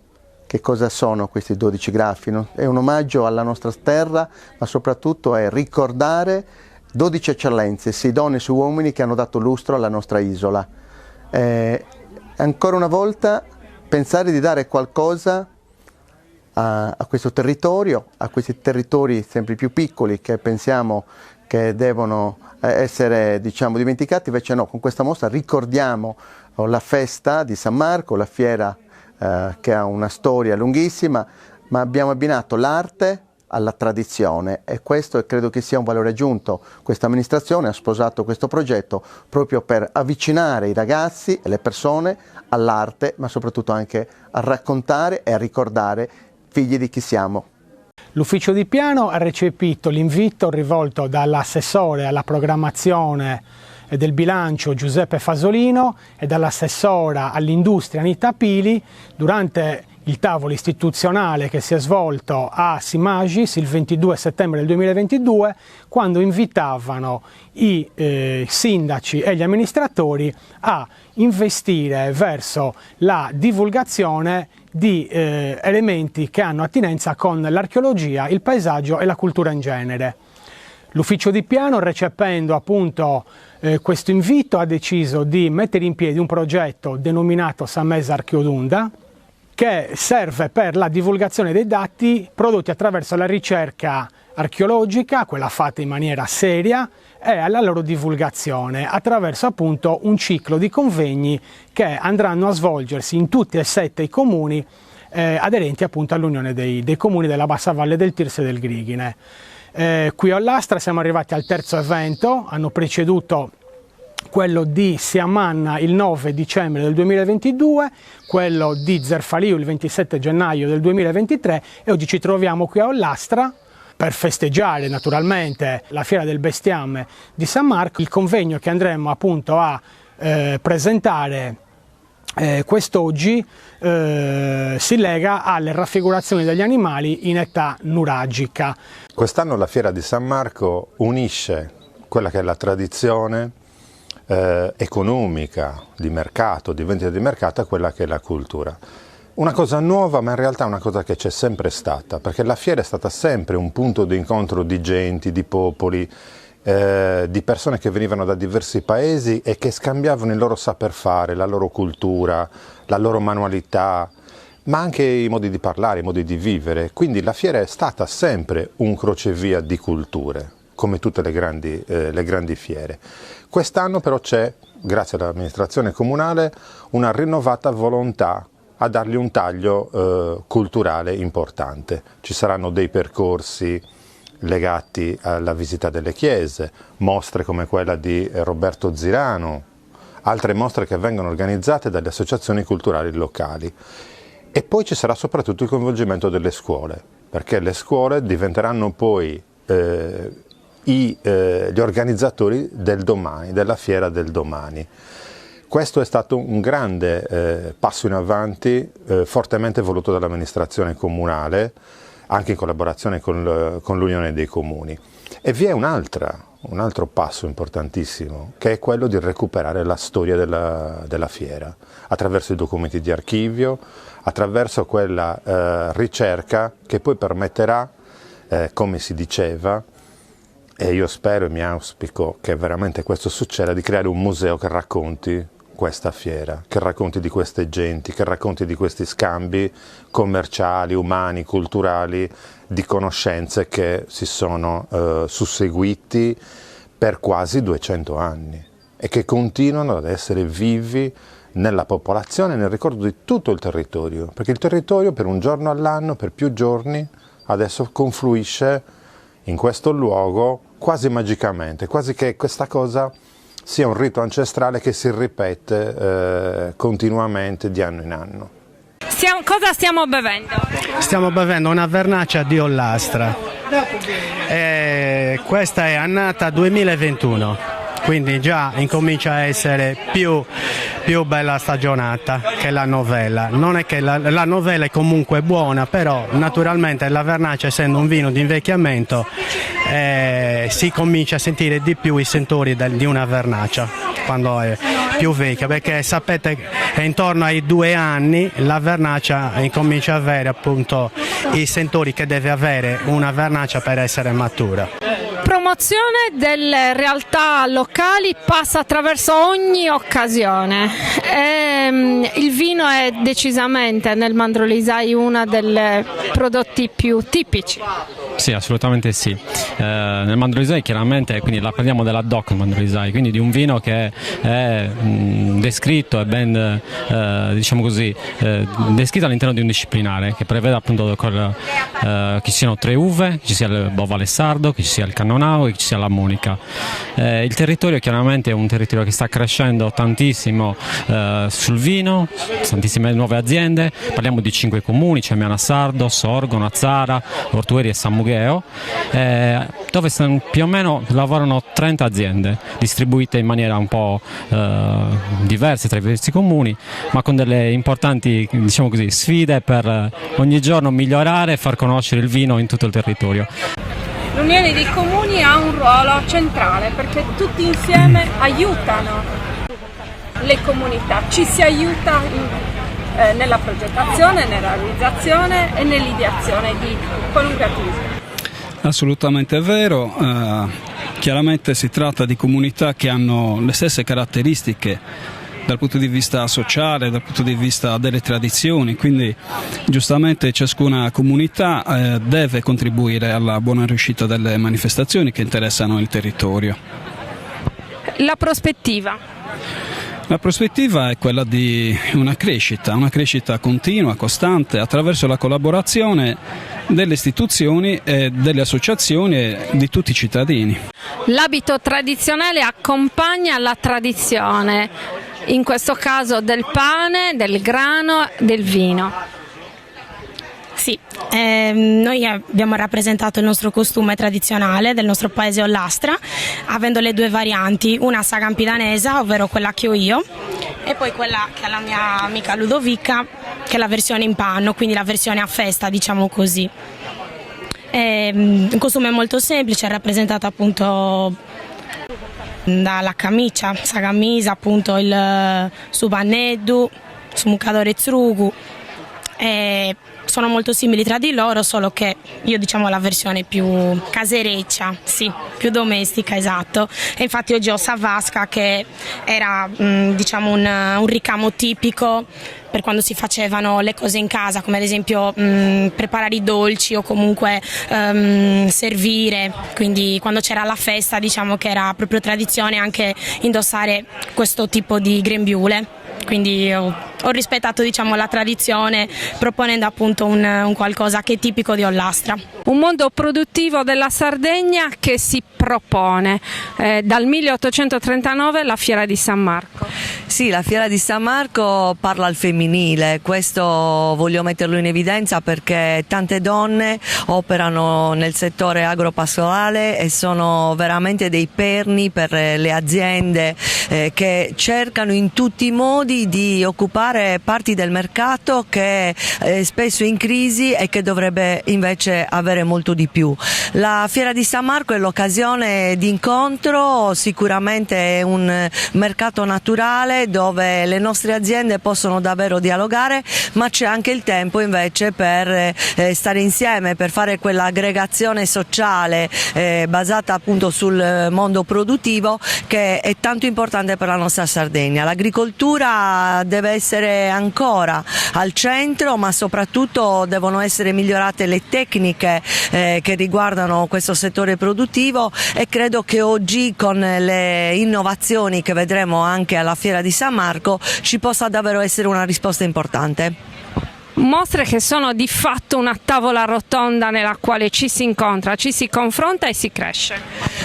che cosa sono questi 12 graffi, no? È un omaggio alla nostra terra, ma soprattutto è ricordare 12 eccellenze, sia donne sia uomini che hanno dato lustro alla nostra isola. Ancora una volta pensare di dare qualcosa a questo territorio, a questi territori sempre più piccoli che pensiamo che devono essere dimenticati, invece no, con questa mostra ricordiamo la festa di San Marco, la fiera che ha una storia lunghissima, ma abbiamo abbinato l'arte alla tradizione e questo credo che sia un valore aggiunto. Questa amministrazione ha sposato questo progetto proprio per avvicinare i ragazzi e le persone all'arte, ma soprattutto anche a raccontare e a ricordare figli di chi siamo. L'ufficio di piano ha recepito l'invito rivolto dall'assessore alla programmazione e del bilancio Giuseppe Fasolino e dall'assessora all'industria Anita Pili durante il tavolo istituzionale che si è svolto a Simagis il 22 settembre del 2022, quando invitavano i sindaci e gli amministratori a investire verso la divulgazione di elementi che hanno attinenza con l'archeologia, il paesaggio e la cultura in genere. L'ufficio di piano, recependo appunto questo invito, ha deciso di mettere in piedi un progetto denominato Samesa Archeodunda, che serve per la divulgazione dei dati prodotti attraverso la ricerca archeologica, quella fatta in maniera seria, e alla loro divulgazione attraverso appunto un ciclo di convegni che andranno a svolgersi in tutti e 7 i comuni aderenti appunto all'Unione dei Comuni della Bassa Valle del Tirso e del Grighine. Qui a Ollastra siamo arrivati al terzo evento, hanno preceduto quello di Siamanna il 9 dicembre del 2022, quello di Zerfaliu il 27 gennaio del 2023 e oggi ci troviamo qui a Ollastra per festeggiare naturalmente la Fiera del Bestiame di San Marco, il convegno che andremo appunto a presentare quest'oggi si lega alle raffigurazioni degli animali in età nuragica. Quest'anno la Fiera di San Marco unisce quella che è la tradizione economica, di mercato, di vendita di mercato a quella che è la cultura. Una cosa nuova, ma in realtà una cosa che c'è sempre stata, perché la fiera è stata sempre un punto di incontro di genti, di popoli, di persone che venivano da diversi paesi e che scambiavano il loro saper fare, la loro cultura, la loro manualità, ma anche i modi di parlare, i modi di vivere. Quindi la fiera è stata sempre un crocevia di culture, come tutte le grandi fiere. Quest'anno però c'è, grazie all'amministrazione comunale, una rinnovata volontà a dargli un taglio culturale importante. Ci saranno dei percorsi legati alla visita delle chiese, mostre come quella di Roberto Zirano, altre mostre che vengono organizzate dalle associazioni culturali locali. E poi ci sarà soprattutto il coinvolgimento delle scuole, perché le scuole diventeranno poi gli organizzatori del domani, della fiera del domani. Questo è stato un grande passo in avanti, fortemente voluto dall'amministrazione comunale, anche in collaborazione con l'Unione dei Comuni. E vi è un altro passo importantissimo, che è quello di recuperare la storia della fiera, attraverso i documenti di archivio, attraverso quella ricerca che poi permetterà come si diceva, e io spero e mi auspico che veramente questo succeda, di creare un museo che racconti questa fiera, che racconti di queste genti, che racconti di questi scambi commerciali, umani, culturali, di conoscenze che si sono susseguiti per quasi 200 anni e che continuano ad essere vivi nella popolazione, nel ricordo di tutto il territorio, perché il territorio per un giorno all'anno, per più giorni, adesso confluisce in questo luogo quasi magicamente, quasi che questa cosa sia un rito ancestrale che si ripete continuamente di anno in anno. Cosa stiamo bevendo? Stiamo bevendo una vernaccia di Ollastra. Questa è annata 2021, quindi già incomincia a essere più bella stagionata che la novella. Non è che la novella è comunque buona, però naturalmente la vernaccia, essendo un vino di invecchiamento, si comincia a sentire di più i sentori di una vernaccia quando è più vecchia, perché sapete che intorno ai 2 anni la vernaccia incomincia a avere appunto i sentori che deve avere una vernaccia per essere matura. Promozione delle realtà locali passa attraverso ogni occasione. Il vino è decisamente nel Mandrolisai uno dei prodotti più tipici. Sì, assolutamente sì. Nel Mandrolisai chiaramente, quindi la parliamo della DOC Mandrolisai, quindi di un vino che è descritto e ben diciamo così descritto all'interno di un disciplinare che prevede appunto che ci siano 3 uve, che ci sia il Bova Sardo, che ci sia il Cannonau e che ci sia la Monica. Il territorio chiaramente è un territorio che sta crescendo tantissimo sul vino, tantissime nuove aziende, parliamo di 5 comuni, Cemiana Sardo, Sorgo, Nazzara, Ortueri e San Mugheo, dove più o meno lavorano 30 aziende distribuite in maniera un po' diverse tra i diversi comuni, ma con delle importanti, diciamo così, sfide per ogni giorno migliorare e far conoscere il vino in tutto il territorio. L'Unione dei Comuni ha un ruolo centrale perché tutti insieme aiutano le comunità, ci si aiuta nella progettazione, nella realizzazione e nell'ideazione di qualunque attività. Assolutamente vero, chiaramente si tratta di comunità che hanno le stesse caratteristiche dal punto di vista sociale, dal punto di vista delle tradizioni, quindi giustamente ciascuna comunità deve contribuire alla buona riuscita delle manifestazioni che interessano il territorio. La prospettiva? La prospettiva è quella di una crescita continua, costante, attraverso la collaborazione delle istituzioni e delle associazioni e di tutti i cittadini. L'abito tradizionale accompagna la tradizione, in questo caso del pane, del grano, del vino. Sì, noi abbiamo rappresentato il nostro costume tradizionale del nostro paese Ollastra, avendo le 2 varianti, una sagampidanesa, ovvero quella che ho io, e poi quella che ha la mia amica Ludovica, che è la versione in panno, quindi la versione a festa, diciamo così. Un costume molto semplice, rappresentato appunto dalla camicia, sagamisa, appunto il subanneddu, smucadore zrugu. Sono molto simili tra di loro, solo che io diciamo la versione più casereccia, sì, più domestica, esatto. E infatti oggi ho Savasca, che era diciamo un ricamo tipico per quando si facevano le cose in casa, come ad esempio preparare i dolci o comunque servire, quindi quando c'era la festa diciamo che era proprio tradizione anche indossare questo tipo di grembiule. Quindi ho rispettato diciamo la tradizione, proponendo appunto un qualcosa che è tipico di Ollastra. Un mondo produttivo della Sardegna che si propone dal 1839 la Fiera di San Marco. Sì, la Fiera di San Marco parla al femminile, questo voglio metterlo in evidenza perché tante donne operano nel settore agropastorale e sono veramente dei perni per le aziende che cercano in tutti i modi di occupare parti del mercato che è spesso in crisi e che dovrebbe invece avere molto di più. La Fiera di San Marco è l'occasione un'occasione d'incontro, sicuramente è un mercato naturale dove le nostre aziende possono davvero dialogare, ma c'è anche il tempo invece per stare insieme, per fare quell'aggregazione sociale basata appunto sul mondo produttivo che è tanto importante per la nostra Sardegna. L'agricoltura deve essere ancora al centro, ma soprattutto devono essere migliorate le tecniche che riguardano questo settore produttivo, e credo che oggi con le innovazioni che vedremo anche alla Fiera di San Marco ci possa davvero essere una risposta importante. Mostre che sono di fatto una tavola rotonda nella quale ci si incontra, ci si confronta e si cresce.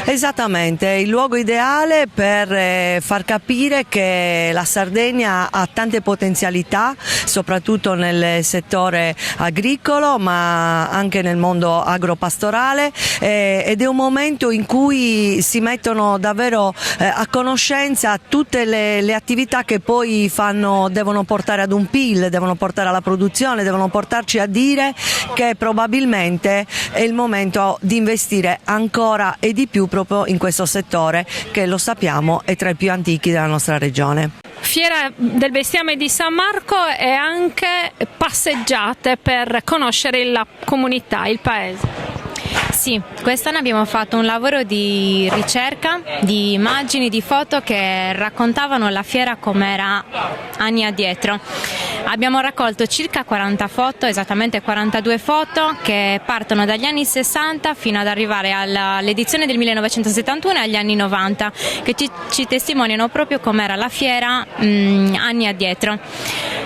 Esattamente, il luogo ideale per far capire che la Sardegna ha tante potenzialità, soprattutto nel settore agricolo, ma anche nel mondo agropastorale, ed è un momento in cui si mettono davvero a conoscenza tutte le attività che poi devono portare ad un PIL, devono portare alla produzione, devono portarci a dire che probabilmente è il momento di investire ancora e di più proprio in questo settore che, lo sappiamo, è tra i più antichi della nostra regione. Fiera del bestiame di San Marco e anche passeggiate per conoscere la comunità, il paese. Sì, quest'anno abbiamo fatto un lavoro di ricerca, di immagini, di foto che raccontavano la fiera com'era anni addietro. Abbiamo raccolto circa 40 foto, esattamente 42 foto, che partono dagli anni 60 fino ad arrivare all'edizione del 1971 e agli anni 90, che ci testimoniano proprio com'era la fiera anni addietro.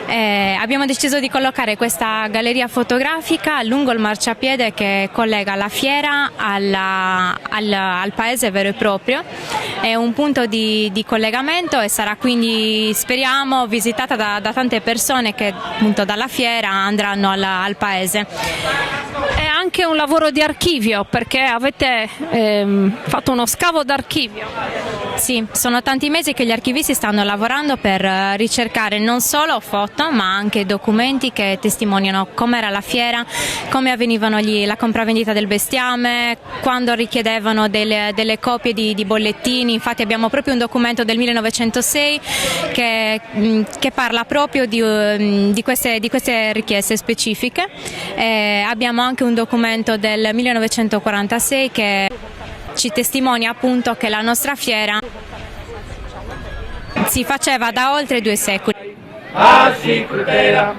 Abbiamo deciso di collocare questa galleria fotografica lungo il marciapiede che collega la fiera al paese vero e proprio. È un punto di collegamento e sarà quindi, speriamo, visitata da tante persone che appunto dalla fiera andranno al paese. È anche un lavoro di archivio, perché avete fatto uno scavo d'archivio. Sì, sono tanti mesi che gli archivisti stanno lavorando per ricercare non solo foto ma anche documenti che testimoniano com'era la fiera, come avvenivano la compravendita del bestiame, quando richiedevano delle copie di bollettini. Infatti abbiamo proprio un documento del 1906 che parla proprio di queste richieste specifiche. Abbiamo anche un documento del 1946 che ci testimonia appunto che la nostra fiera si faceva da oltre 2 secoli. Assicutera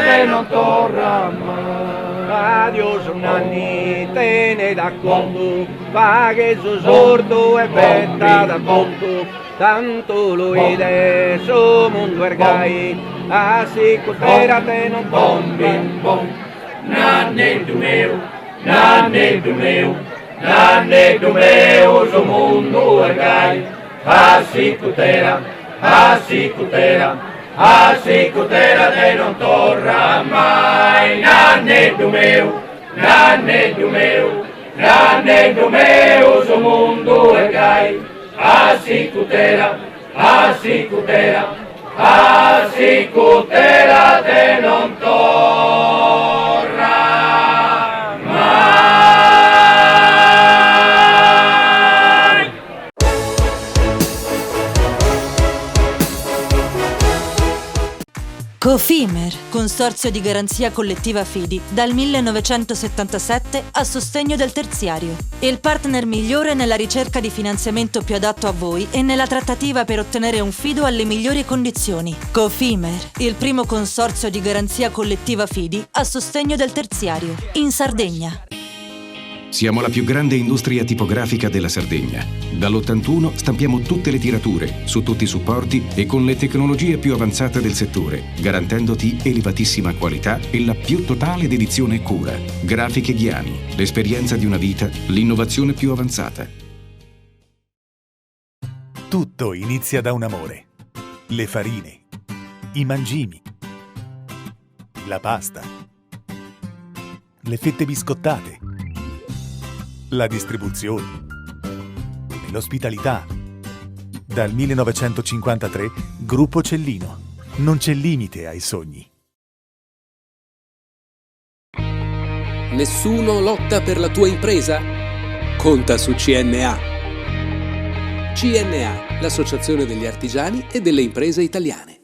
de non torna mai. Adios un anni te ne dà conto, fa che so sordo e betta da conto, tanto lo vede su mondo ergai. Assicutera te non torna. Nanne du meu, su mondo ergai. Assicutera te non torna mai. Nanne du meu, su mondo ergai. Assicutera te non torna mai. Cofimer, consorzio di garanzia collettiva Fidi, dal 1977 a sostegno del terziario. Il partner migliore nella ricerca di finanziamento più adatto a voi e nella trattativa per ottenere un fido alle migliori condizioni. Cofimer, il primo consorzio di garanzia collettiva Fidi a sostegno del terziario, in Sardegna. Siamo la più grande industria tipografica della Sardegna. Dall'81 stampiamo tutte le tirature, su tutti i supporti e con le tecnologie più avanzate del settore, garantendoti elevatissima qualità e la più totale dedizione e cura. Grafiche Ghiani, l'esperienza di una vita, l'innovazione più avanzata. Tutto inizia da un amore. Le farine, i mangimi, la pasta, le fette biscottate, la distribuzione e l'ospitalità. Dal 1953, Gruppo Cellino. Non c'è limite ai sogni. Nessuno lotta per la tua impresa? Conta su CNA. CNA, l'associazione degli artigiani e delle imprese italiane.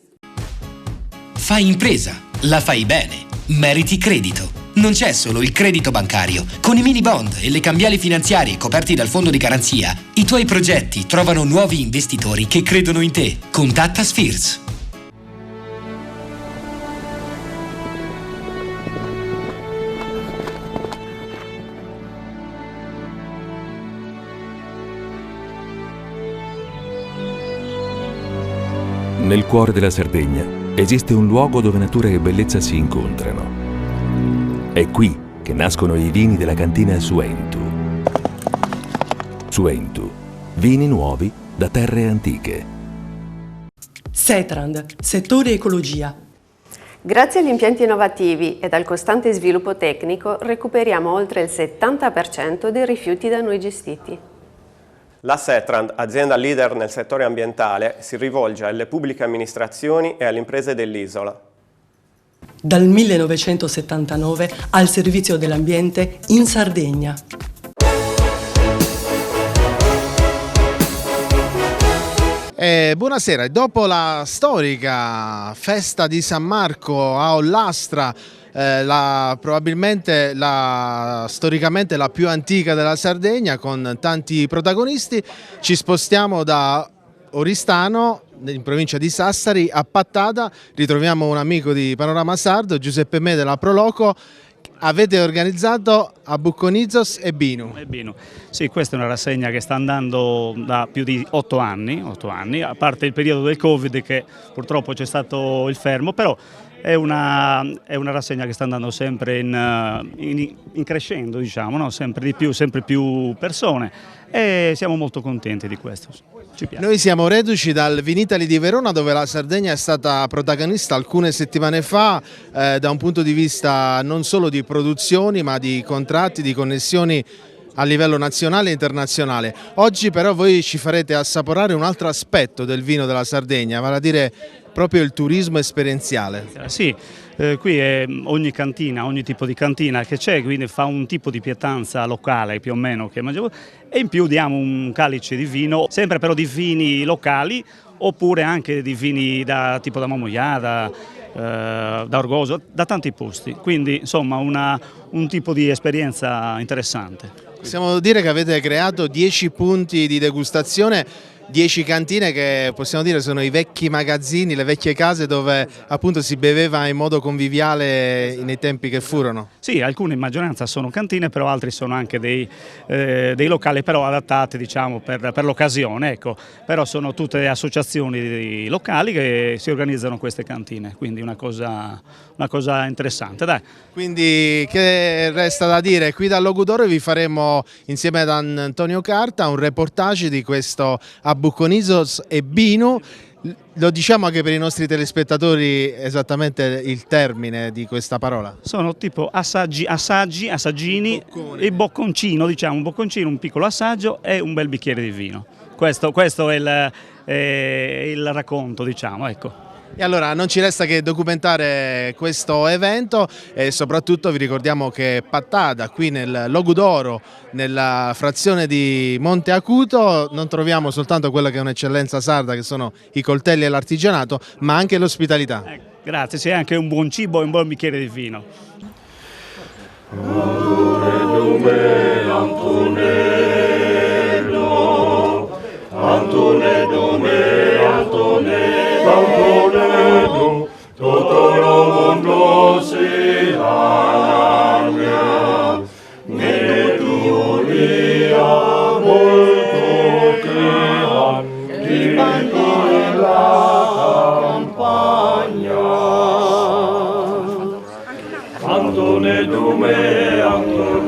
Fai impresa, la fai bene, meriti credito. Non c'è solo il credito bancario. Con i mini bond e le cambiali finanziarie coperti dal fondo di garanzia, i tuoi progetti trovano nuovi investitori che credono in te. Contatta Spheres. Nel cuore della Sardegna esiste un luogo dove natura e bellezza si incontrano. È qui che nascono i vini della cantina Suentu. Suentu, vini nuovi da terre antiche. Setrand, settore ecologia. Grazie agli impianti innovativi ed al costante sviluppo tecnico recuperiamo oltre il 70% dei rifiuti da noi gestiti. La Setrand, azienda leader nel settore ambientale, si rivolge alle pubbliche amministrazioni e alle imprese dell'isola. Dal 1979 al servizio dell'ambiente in Sardegna. Buonasera, dopo la storica festa di San Marco a Ollastra, probabilmente storicamente la più antica della Sardegna, con tanti protagonisti, ci spostiamo da Oristano, in provincia di Sassari, a Pattada. Ritroviamo un amico di Panorama Sardo, Giuseppe Me della Proloco. Avete organizzato Abbuconizos e Binu. Sì, questa è una rassegna che sta andando da più di 8 anni, a parte il periodo del Covid che purtroppo c'è stato il fermo, però è una rassegna che sta andando sempre in crescendo, diciamo, no? Sempre più persone, e siamo molto contenti di questo. Ci piace. Noi siamo reduci dal Vinitaly di Verona, dove la Sardegna è stata protagonista alcune settimane fa da un punto di vista non solo di produzioni, ma di contratti, di connessioni a livello nazionale e internazionale. Oggi però voi ci farete assaporare un altro aspetto del vino della Sardegna, vale a dire proprio il turismo esperienziale. Sì, qui è ogni cantina, ogni tipo di cantina che c'è, quindi fa un tipo di pietanza locale più o meno che mangiamo, e in più diamo un calice di vino, sempre però di vini locali, oppure anche di vini tipo da Momoià, da Orgoso, da tanti posti, quindi insomma un tipo di esperienza interessante. Possiamo dire che avete creato 10 punti di degustazione, 10 cantine che possiamo dire sono i vecchi magazzini, le vecchie case dove appunto si beveva in modo conviviale nei tempi che furono. Sì, alcune in maggioranza sono cantine, però altri sono anche dei locali però adattati, diciamo, per l'occasione, ecco. Però sono tutte associazioni locali che si organizzano queste cantine, quindi una cosa interessante, dai. Quindi che resta da dire? Qui dal Logudoro vi faremo insieme ad Antonio Carta un reportage di questo Abbuconizos e Binu. Lo diciamo anche per i nostri telespettatori esattamente il termine di questa parola. Sono tipo assaggini e bocconcino, diciamo, un bocconcino, un piccolo assaggio e un bel bicchiere di vino. Questo è il racconto, diciamo, ecco. E allora non ci resta che documentare questo evento e soprattutto vi ricordiamo che Pattada, qui nel Logudoro, nella frazione di Monte Acuto, non troviamo soltanto quella che è un'eccellenza sarda, che sono i coltelli e l'artigianato, ma anche l'ospitalità. Grazie, c'è anche un buon cibo e un buon bicchiere di vino. Antonedo, tutto mondo si allarga, ne giuria molto che ha dipinto la campagna. Antonedo me, Antoneno,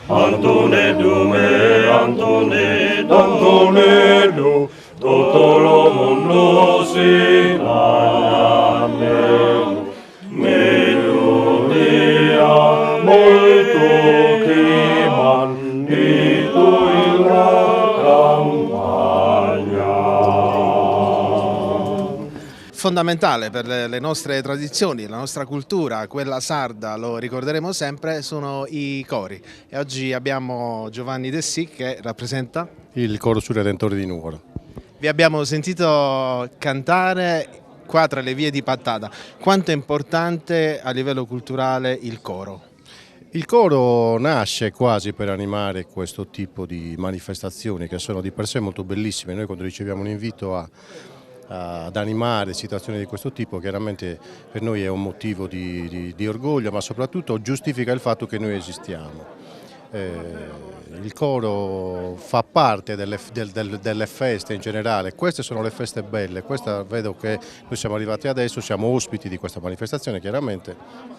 Antonedo me, Antonedo, tutto lo mondo si allarga, melodia molto che bandito in la campagna. fondamentale per le nostre tradizioni, la nostra cultura, quella sarda, lo ricorderemo sempre, sono i cori. E oggi abbiamo Giovanni Dessì che rappresenta il Coro sui Redentori di Nuoro. Vi abbiamo sentito cantare qua tra le vie di Pattada. Quanto è importante a livello culturale il coro? Il coro nasce quasi per animare questo tipo di manifestazioni che sono di per sé molto bellissime. Noi quando riceviamo un invito ad animare situazioni di questo tipo, chiaramente per noi è un motivo di orgoglio, ma soprattutto giustifica il fatto che noi esistiamo. Il coro fa parte delle feste in generale, queste sono le feste belle, questa vedo che noi siamo arrivati adesso, siamo ospiti di questa manifestazione chiaramente.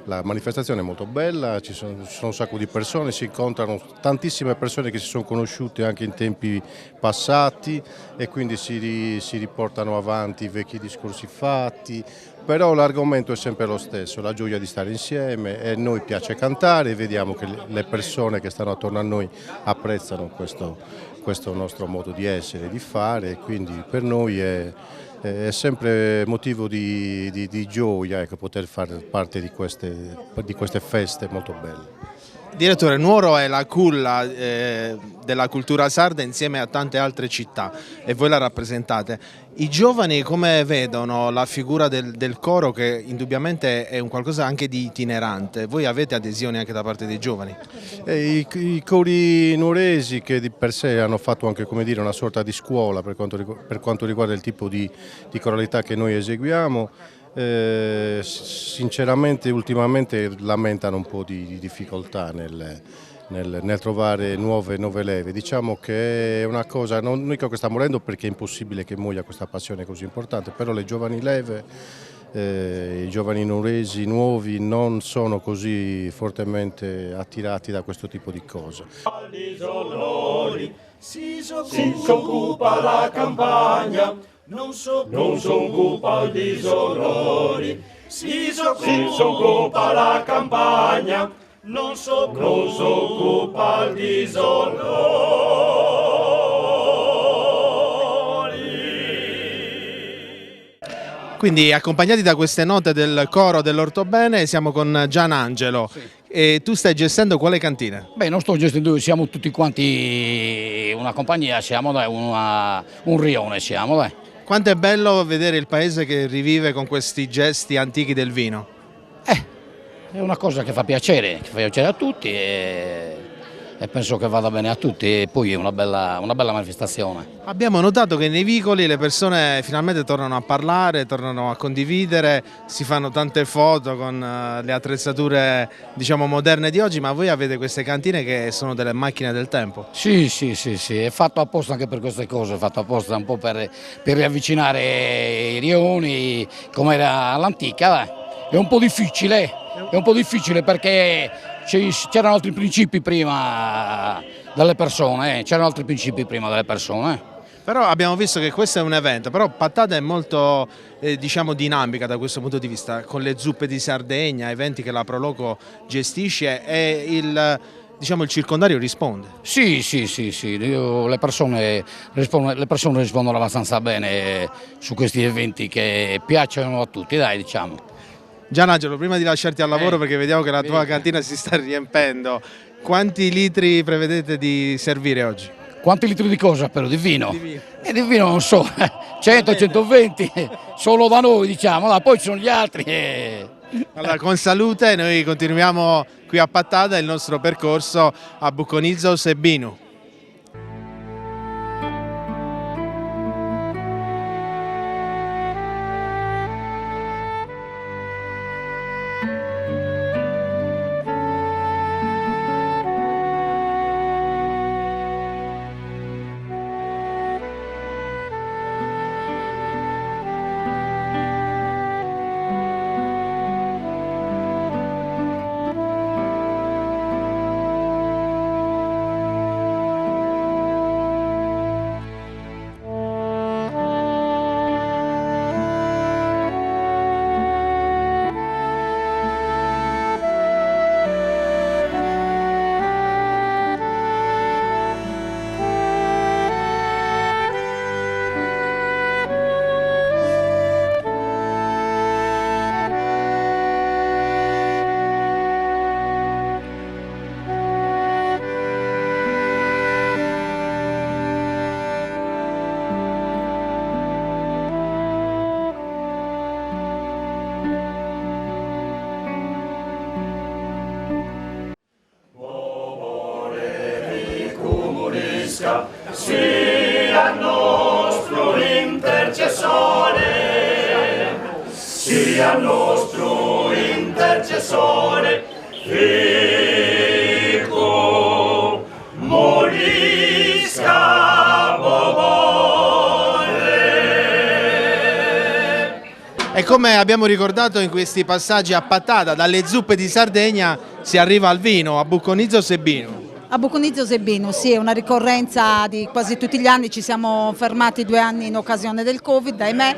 La manifestazione è molto bella, ci sono un sacco di persone, si incontrano tantissime persone che si sono conosciute anche in tempi passati e quindi si riportano avanti i vecchi discorsi fatti, però l'argomento è sempre lo stesso, la gioia di stare insieme e a noi piace cantare e vediamo che le persone che stanno attorno a noi apprezzano questo nostro modo di essere e di fare e quindi per noi è sempre motivo di gioia poter fare parte di queste feste molto belle. Direttore, Nuoro è la culla della cultura sarda insieme a tante altre città e voi la rappresentate. I giovani come vedono la figura del coro che indubbiamente è un qualcosa anche di itinerante? Voi avete adesioni anche da parte dei giovani? I cori nuoresi che di per sé hanno fatto anche come dire, una sorta di scuola per quanto riguarda il tipo di coralità che noi eseguiamo, sinceramente ultimamente lamentano un po' di difficoltà nel trovare nuove leve. Diciamo che è una cosa, non dico che sta morendo perché è impossibile che muoia questa passione così importante, però le giovani leve, i giovani nuoresi nuovi non sono così fortemente attirati da questo tipo di cose. Si occupa la campagna, non s'occupa il disonori, si occupa la campagna, non s'occupa il disonori. Quindi accompagnati da queste note del coro dell'Ortobene siamo con Gianangelo. Sì. E tu stai gestendo quale cantina? Beh, non sto gestendo, siamo tutti quanti una compagnia, siamo un rione siamo, dai. Quanto è bello vedere il paese che rivive con questi gesti antichi del vino. È una cosa che fa piacere a tutti e penso che vada bene a tutti e poi è una bella manifestazione. Abbiamo notato che nei vicoli le persone finalmente tornano a parlare, tornano a condividere, si fanno tante foto con le attrezzature diciamo moderne di oggi, ma voi avete queste cantine che sono delle macchine del tempo. Sì, è fatto apposta anche per queste cose, è fatto apposta un po' per riavvicinare i rioni come era all'antica, dai. È un po' difficile perché c'erano altri principi prima delle persone, Però abbiamo visto che questo è un evento, però Pattada è molto diciamo dinamica da questo punto di vista, con le zuppe di Sardegna, eventi che la Proloco gestisce e il circondario risponde. Sì, le persone rispondono abbastanza bene su questi eventi che piacciono a tutti, dai, diciamo. Gianangelo, prima di lasciarti al lavoro perché vediamo che la tua cantina si sta riempendo, quanti litri prevedete di servire oggi? Quanti litri di cosa però? Di vino? Di vino non so, 100, 120, solo da noi diciamo, poi ci sono gli altri. Allora con salute noi continuiamo qui a Pattada il nostro percorso a Buconizos e Binu. sia il nostro intercessore, fico morisca bovole. E come abbiamo ricordato in questi passaggi a Pattada, dalle zuppe di Sardegna si arriva al vino, a Buconizzo e Binu. A Buconizzo e Binu, sì, è una ricorrenza di quasi tutti gli anni, ci siamo fermati 2 anni in occasione del Covid, ahimè.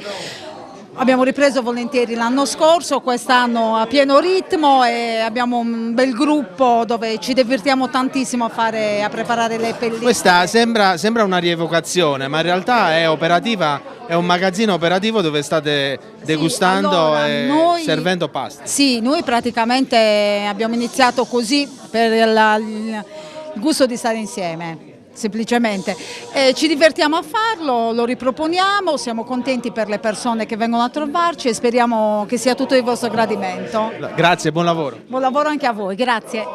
Abbiamo ripreso volentieri l'anno scorso, quest'anno a pieno ritmo e abbiamo un bel gruppo dove ci divertiamo tantissimo a preparare le pellicole. Questa sembra una rievocazione, ma in realtà è operativa, è un magazzino operativo dove state degustando e servendo pasta. Sì, noi praticamente abbiamo iniziato così per il gusto di stare insieme. Semplicemente ci divertiamo a farlo, lo riproponiamo, siamo contenti per le persone che vengono a trovarci e speriamo che sia tutto il vostro gradimento. Grazie, buon lavoro. Buon lavoro anche a voi, grazie.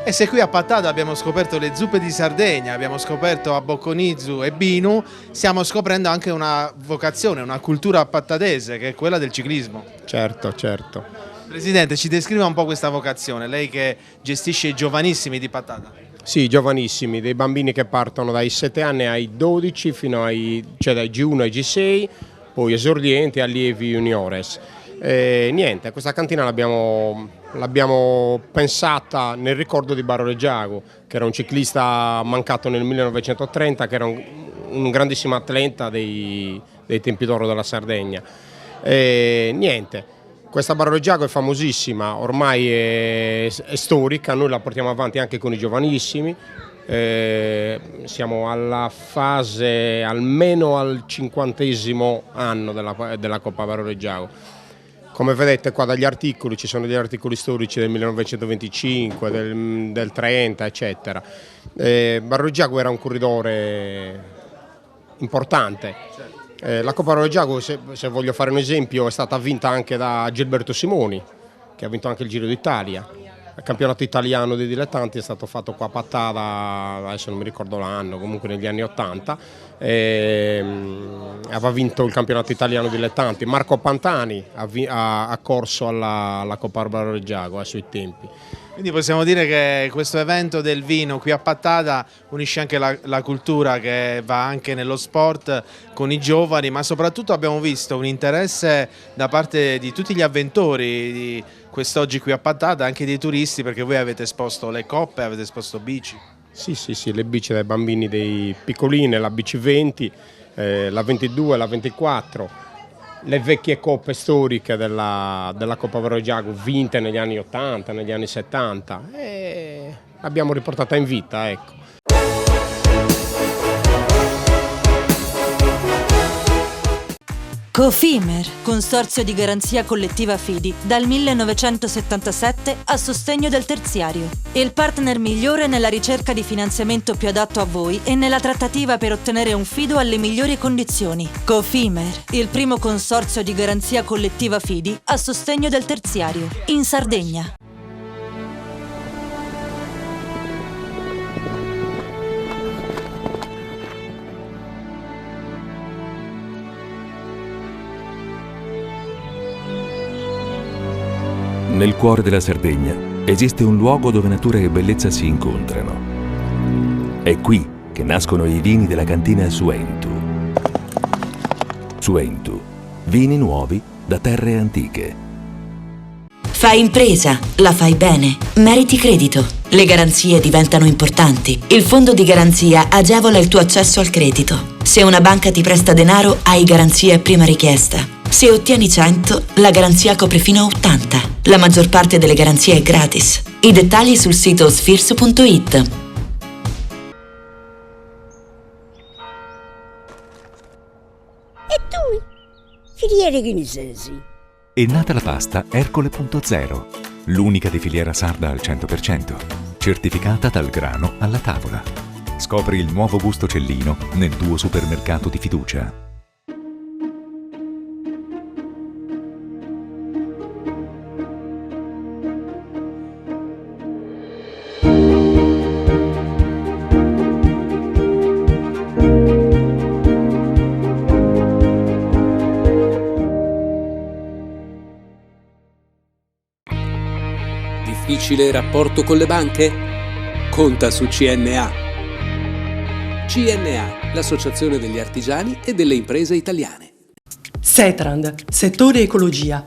E se qui a Pattada abbiamo scoperto le zuppe di Sardegna, abbiamo scoperto a Buconizzo e Binu, stiamo scoprendo anche una vocazione, una cultura pattadese, che è quella del ciclismo. Certo, certo. Presidente, ci descriva un po' questa vocazione, lei che gestisce i giovanissimi di Pattada. Sì, giovanissimi, dei bambini che partono dai 7 anni ai 12, cioè dai G1 ai G6, poi esordienti, allievi, juniores. Niente, questa cantina l'abbiamo pensata nel ricordo di Barro Reggiago, che era un ciclista mancato nel 1930, che era un grandissimo atleta dei tempi d'oro della Sardegna. Niente, questa Barro Reggiago è famosissima, ormai è storica, noi la portiamo avanti anche con i giovanissimi. Siamo alla fase almeno al 50° anno della Coppa Barro Reggiago. Come vedete qua dagli articoli, ci sono degli articoli storici del 1925, del 30, eccetera. Barro Reggiago era un corridore importante. La Coppa Barro Reggiago, se voglio fare un esempio, è stata vinta anche da Gilberto Simoni, che ha vinto anche il Giro d'Italia. Il campionato italiano dei dilettanti è stato fatto qua a Pattada, adesso non mi ricordo l'anno, comunque negli anni 80, aveva vinto il campionato italiano dilettanti. Marco Pantani ha corso alla Coppa Barro Reggiago ai suoi tempi. Quindi possiamo dire che questo evento del vino qui a Pattada unisce anche la cultura che va anche nello sport con i giovani, ma soprattutto abbiamo visto un interesse da parte di tutti gli avventori di quest'oggi qui a Pattada, anche dei turisti, perché voi avete esposto le coppe, avete esposto bici. Sì, le bici dai bambini dei piccolini, la bici 20, la 22, la 24. Le vecchie coppe storiche della Coppa Barro Reggiago vinte negli anni 80, negli anni 70 e l'abbiamo riportata in vita, ecco. Cofimer, consorzio di garanzia collettiva Fidi, dal 1977 a sostegno del terziario. Il partner migliore nella ricerca di finanziamento più adatto a voi e nella trattativa per ottenere un fido alle migliori condizioni. Cofimer, il primo consorzio di garanzia collettiva Fidi a sostegno del terziario, in Sardegna. Nel cuore della Sardegna esiste un luogo dove natura e bellezza si incontrano. È qui che nascono i vini della cantina Suentu. Suentu, vini nuovi da terre antiche. Fai impresa, la fai bene, meriti credito. Le garanzie diventano importanti. Il fondo di garanzia agevola il tuo accesso al credito. Se una banca ti presta denaro, hai garanzia a prima richiesta. Se ottieni 100, la garanzia copre fino a 80. La maggior parte delle garanzie è gratis. I dettagli sul sito sfirso.it. E tu? Filiere che ne sei? È nata la pasta Ercole.0, l'unica di filiera sarda al 100%, certificata dal grano alla tavola. Scopri il nuovo gusto Cellino nel tuo supermercato di fiducia. Difficile rapporto con le banche? Conta su CNA. CNA, l'associazione degli artigiani e delle imprese italiane. Setrand, settore ecologia.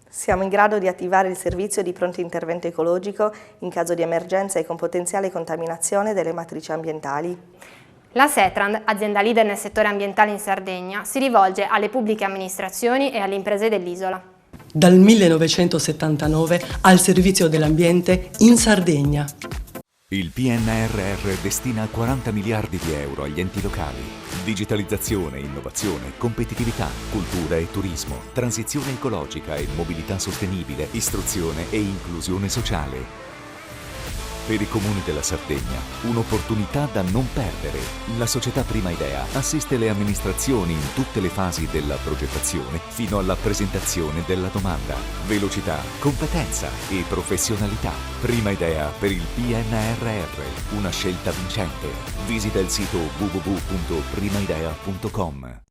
Siamo in grado di attivare il servizio di pronto intervento ecologico in caso di emergenza e con potenziale contaminazione delle matrici ambientali. La Setrand, azienda leader nel settore ambientale in Sardegna, si rivolge alle pubbliche amministrazioni e alle imprese dell'isola. Dal 1979 al servizio dell'ambiente in Sardegna. Il PNRR destina 40 miliardi di euro agli enti locali. Digitalizzazione, innovazione, competitività, cultura e turismo, transizione ecologica e mobilità sostenibile, istruzione e inclusione sociale. Per i comuni della Sardegna, un'opportunità da non perdere. La società Prima Idea assiste le amministrazioni in tutte le fasi della progettazione fino alla presentazione della domanda. Velocità, competenza e professionalità. Prima Idea per il PNRR, una scelta vincente. Visita il sito www.primaidea.com.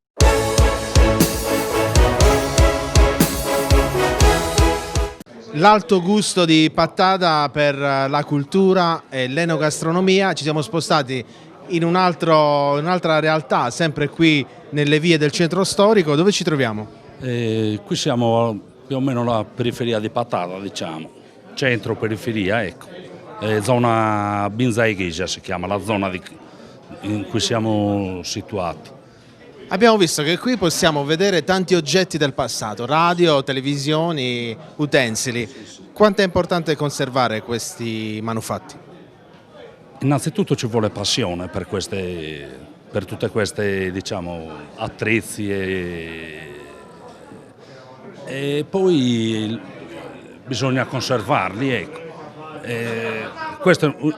L'alto gusto di Pattada per la cultura e l'enogastronomia. Ci siamo spostati in un'altra realtà, sempre qui nelle vie del centro storico. Dove ci troviamo? Qui siamo più o meno alla periferia di Pattada, diciamo, centro-periferia, ecco. Zona Binzaighesia si chiama, la zona in cui siamo situati. Abbiamo visto che qui possiamo vedere tanti oggetti del passato, radio, televisioni, utensili. Quanto è importante conservare questi manufatti? Innanzitutto ci vuole passione per tutte queste, diciamo, attrezzi e poi bisogna conservarli, ecco.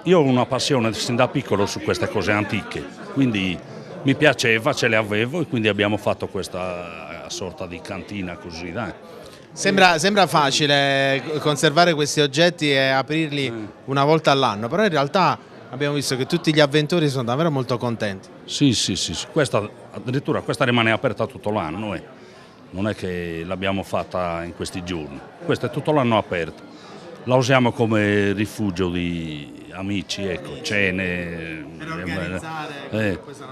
Io ho una passione sin da piccolo su queste cose antiche, quindi mi piaceva, ce le avevo e quindi abbiamo fatto questa sorta di cantina così, dai. Sembra facile conservare questi oggetti e aprirli una volta all'anno, però in realtà abbiamo visto che tutti gli avventori sono davvero molto contenti. Sì, addirittura questa rimane aperta tutto l'anno, non è che l'abbiamo fatta in questi giorni, questa è tutto l'anno aperta. La usiamo come rifugio di amici, ecco, cene,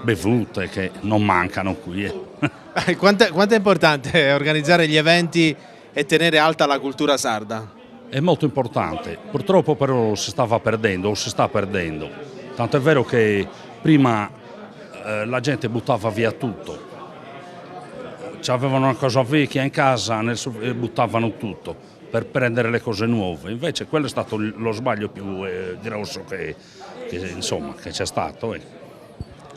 bevute che non mancano qui. Quanto è importante organizzare gli eventi e tenere alta la cultura sarda? È molto importante, purtroppo però si stava perdendo o si sta perdendo, tanto è vero che prima la gente buttava via tutto, avevano una cosa vecchia in casa e buttavano tutto per prendere le cose nuove, invece quello è stato lo sbaglio più grosso che c'è stato.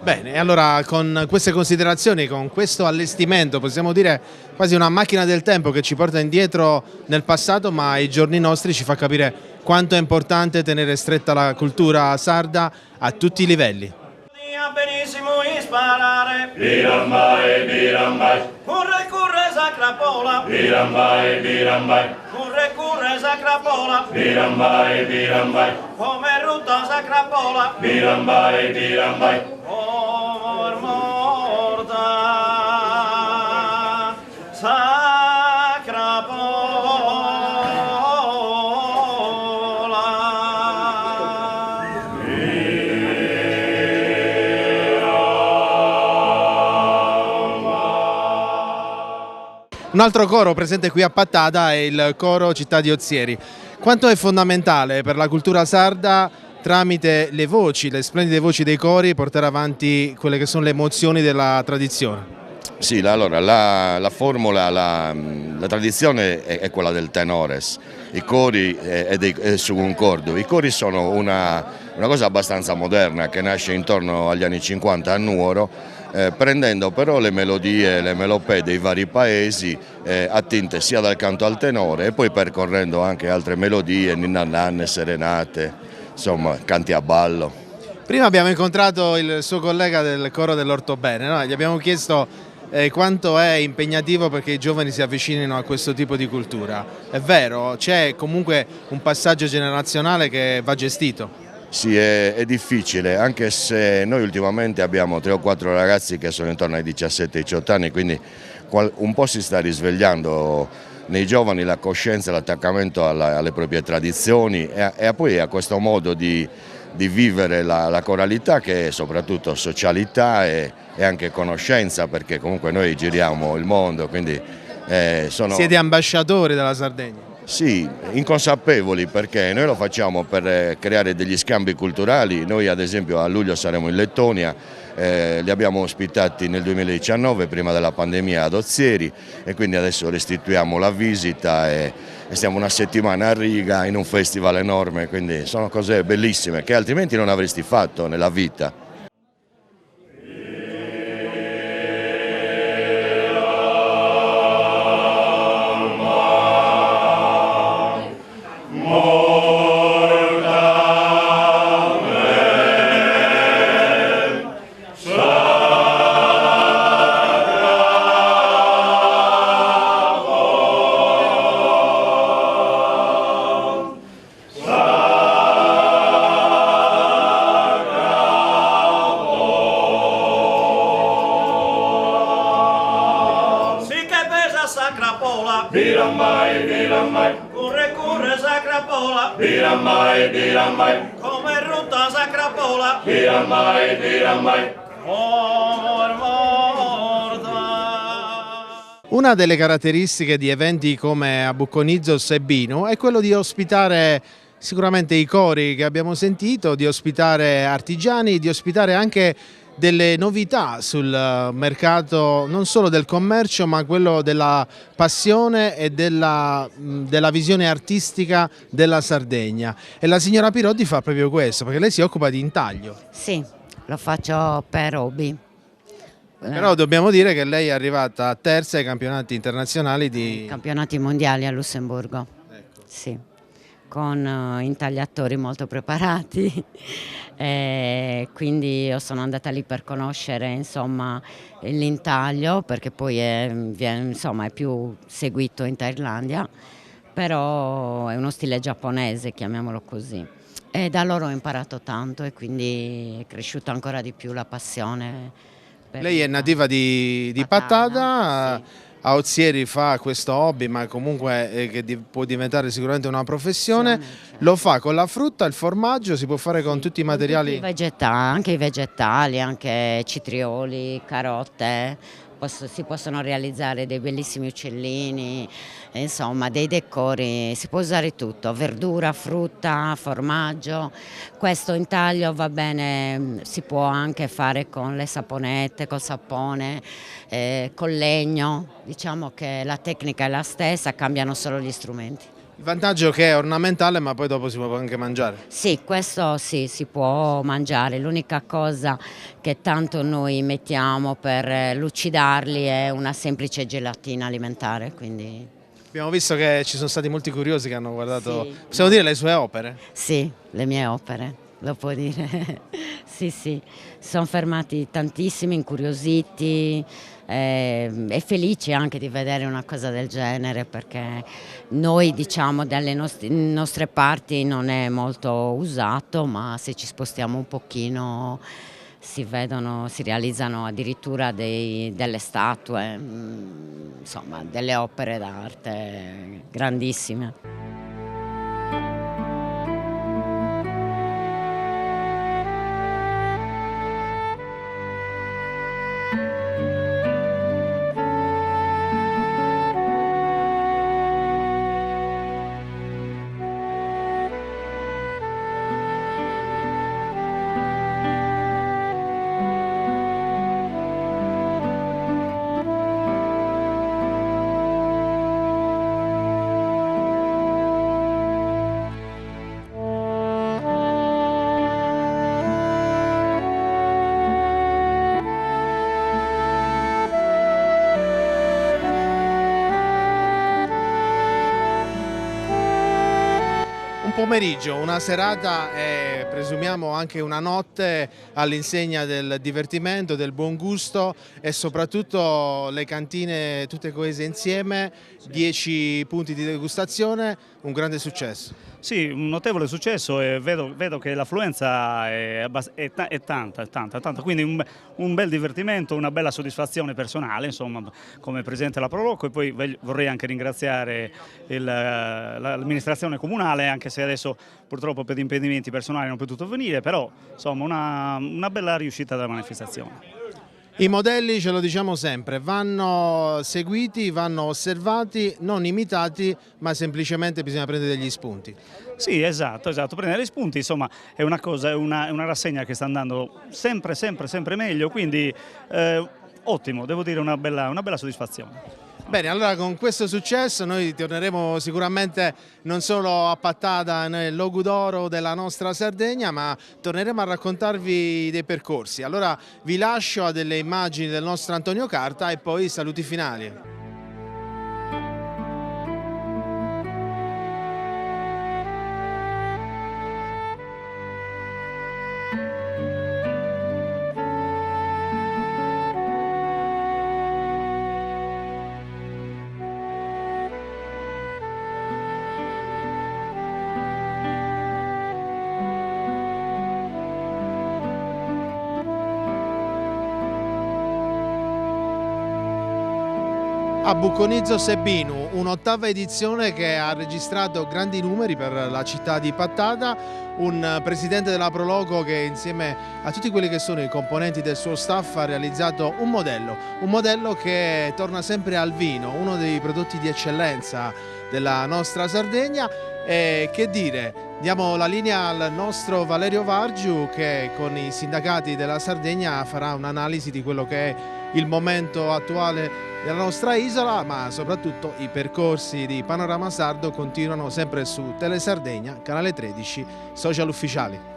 Bene, allora con queste considerazioni, con questo allestimento, possiamo dire quasi una macchina del tempo che ci porta indietro nel passato, ma ai giorni nostri ci fa capire quanto è importante tenere stretta la cultura sarda a tutti i livelli. Benissimo sparare. Birambai, birambai. Curre sacrapola. Birambai, birambai. Curre sacrapola. Birambai, birambai. Come rutta sacrapola. Birambai, birambai. Or morta Un altro coro presente qui a Pattada è il coro Città di Ozieri. Quanto è fondamentale per la cultura sarda tramite le voci, le splendide voci dei cori, portare avanti quelle che sono le emozioni della tradizione. Sì, allora la formula, la tradizione è quella del tenores, i cori è su un cordo. I cori sono una cosa abbastanza moderna che nasce intorno agli anni 50 a Nuoro, prendendo però le melodie, le melopee dei vari paesi, attinte sia dal canto al tenore e poi percorrendo anche altre melodie, ninna nanne, serenate, insomma canti a ballo. Prima abbiamo incontrato il suo collega del coro dell'Ortobene, no? Gli abbiamo chiesto quanto è impegnativo perché i giovani si avvicinino a questo tipo di cultura. È vero, c'è comunque un passaggio generazionale che va gestito. Sì, è difficile, anche se noi ultimamente abbiamo 3 o 4 ragazzi che sono intorno ai 17-18 anni, quindi un po' si sta risvegliando nei giovani la coscienza e l'attaccamento alle proprie tradizioni e poi a questo modo di vivere la coralità, che è soprattutto socialità e anche conoscenza, perché comunque noi giriamo il mondo, quindi Siete ambasciatori della Sardegna? Sì, inconsapevoli, perché noi lo facciamo per creare degli scambi culturali. Noi ad esempio a luglio saremo in Lettonia, li abbiamo ospitati nel 2019 prima della pandemia ad Ozieri e quindi adesso restituiamo la visita e stiamo una settimana a Riga in un festival enorme, quindi sono cose bellissime che altrimenti non avresti fatto nella vita. Come rutta sacra pola, Una delle caratteristiche di eventi come a Bucconizos e Binu è quello di ospitare sicuramente i cori che abbiamo sentito, di ospitare artigiani, di ospitare anche delle novità sul mercato non solo del commercio ma quello della passione e della visione artistica della Sardegna. E la signora Pirotti fa proprio questo, perché lei si occupa di intaglio. Sì, lo faccio per hobby. Però dobbiamo dire che lei è arrivata terza ai campionati internazionali di... Campionati mondiali a Lussemburgo, ecco. Sì, con intagliatori molto preparati. Quindi io sono andata lì per conoscere insomma l'intaglio, perché poi è più seguito in Thailandia, però è uno stile giapponese, chiamiamolo così, e da loro ho imparato tanto e quindi è cresciuta ancora di più la passione. Lei è nativa di Pattada, sì. A Ozieri fa questo hobby, ma comunque che può diventare sicuramente una professione. Lo fa con la frutta, il formaggio, si può fare con tutti i materiali? Anche i vegetali, anche citrioli, carote, si possono realizzare dei bellissimi uccellini, insomma dei decori, si può usare tutto, verdura, frutta, formaggio. Questo intaglio va bene, si può anche fare con le saponette, col sapone, col legno, diciamo che la tecnica è la stessa, cambiano solo gli strumenti. Il vantaggio è che è ornamentale, ma poi dopo si può anche mangiare. Sì, questo sì, si può mangiare. L'unica cosa che tanto noi mettiamo per lucidarli è una semplice gelatina alimentare. Quindi... Abbiamo visto che ci sono stati molti curiosi che hanno guardato, sì. Possiamo dire le sue opere? Sì, le mie opere, lo può dire. Sì, sì, sono fermati tantissimi, incuriositi. E felici anche di vedere una cosa del genere, perché noi diciamo dalle nostre parti non è molto usato, ma se ci spostiamo un pochino si realizzano addirittura delle statue, insomma delle opere d'arte grandissime. pomeriggio, una serata e presumiamo anche una notte all'insegna del divertimento, del buon gusto e soprattutto le cantine tutte coese insieme, 10 punti di degustazione, un grande successo. Sì, un notevole successo e vedo che l'affluenza è tanta, quindi un bel divertimento, una bella soddisfazione personale, insomma, come presidente della Proloco, e poi vorrei anche ringraziare l'amministrazione comunale, anche se adesso purtroppo per impedimenti personali non ho potuto venire, però insomma una bella riuscita della manifestazione. I modelli, ce lo diciamo sempre, vanno seguiti, vanno osservati, non imitati, ma semplicemente bisogna prendere degli spunti. Sì, esatto, prendere gli spunti, insomma è una cosa, è una rassegna che sta andando sempre meglio, quindi ottimo, devo dire una bella soddisfazione. Bene, allora con questo successo noi torneremo sicuramente non solo a Pattada nel Logu d'Oro della nostra Sardegna, ma torneremo a raccontarvi dei percorsi. Allora vi lascio a delle immagini del nostro Antonio Carta e poi i saluti finali. A Buconizzo Sebinu, un'ottava edizione che ha registrato grandi numeri per la città di Pattada, un presidente della Proloco che insieme a tutti quelli che sono i componenti del suo staff ha realizzato un modello che torna sempre al vino, uno dei prodotti di eccellenza della nostra Sardegna. E che dire, diamo la linea al nostro Valerio Vargiu che con i sindacati della Sardegna farà un'analisi di quello che è il momento attuale della nostra isola, ma soprattutto i percorsi di Panorama Sardo continuano sempre su Telesardegna, canale 13, social ufficiali.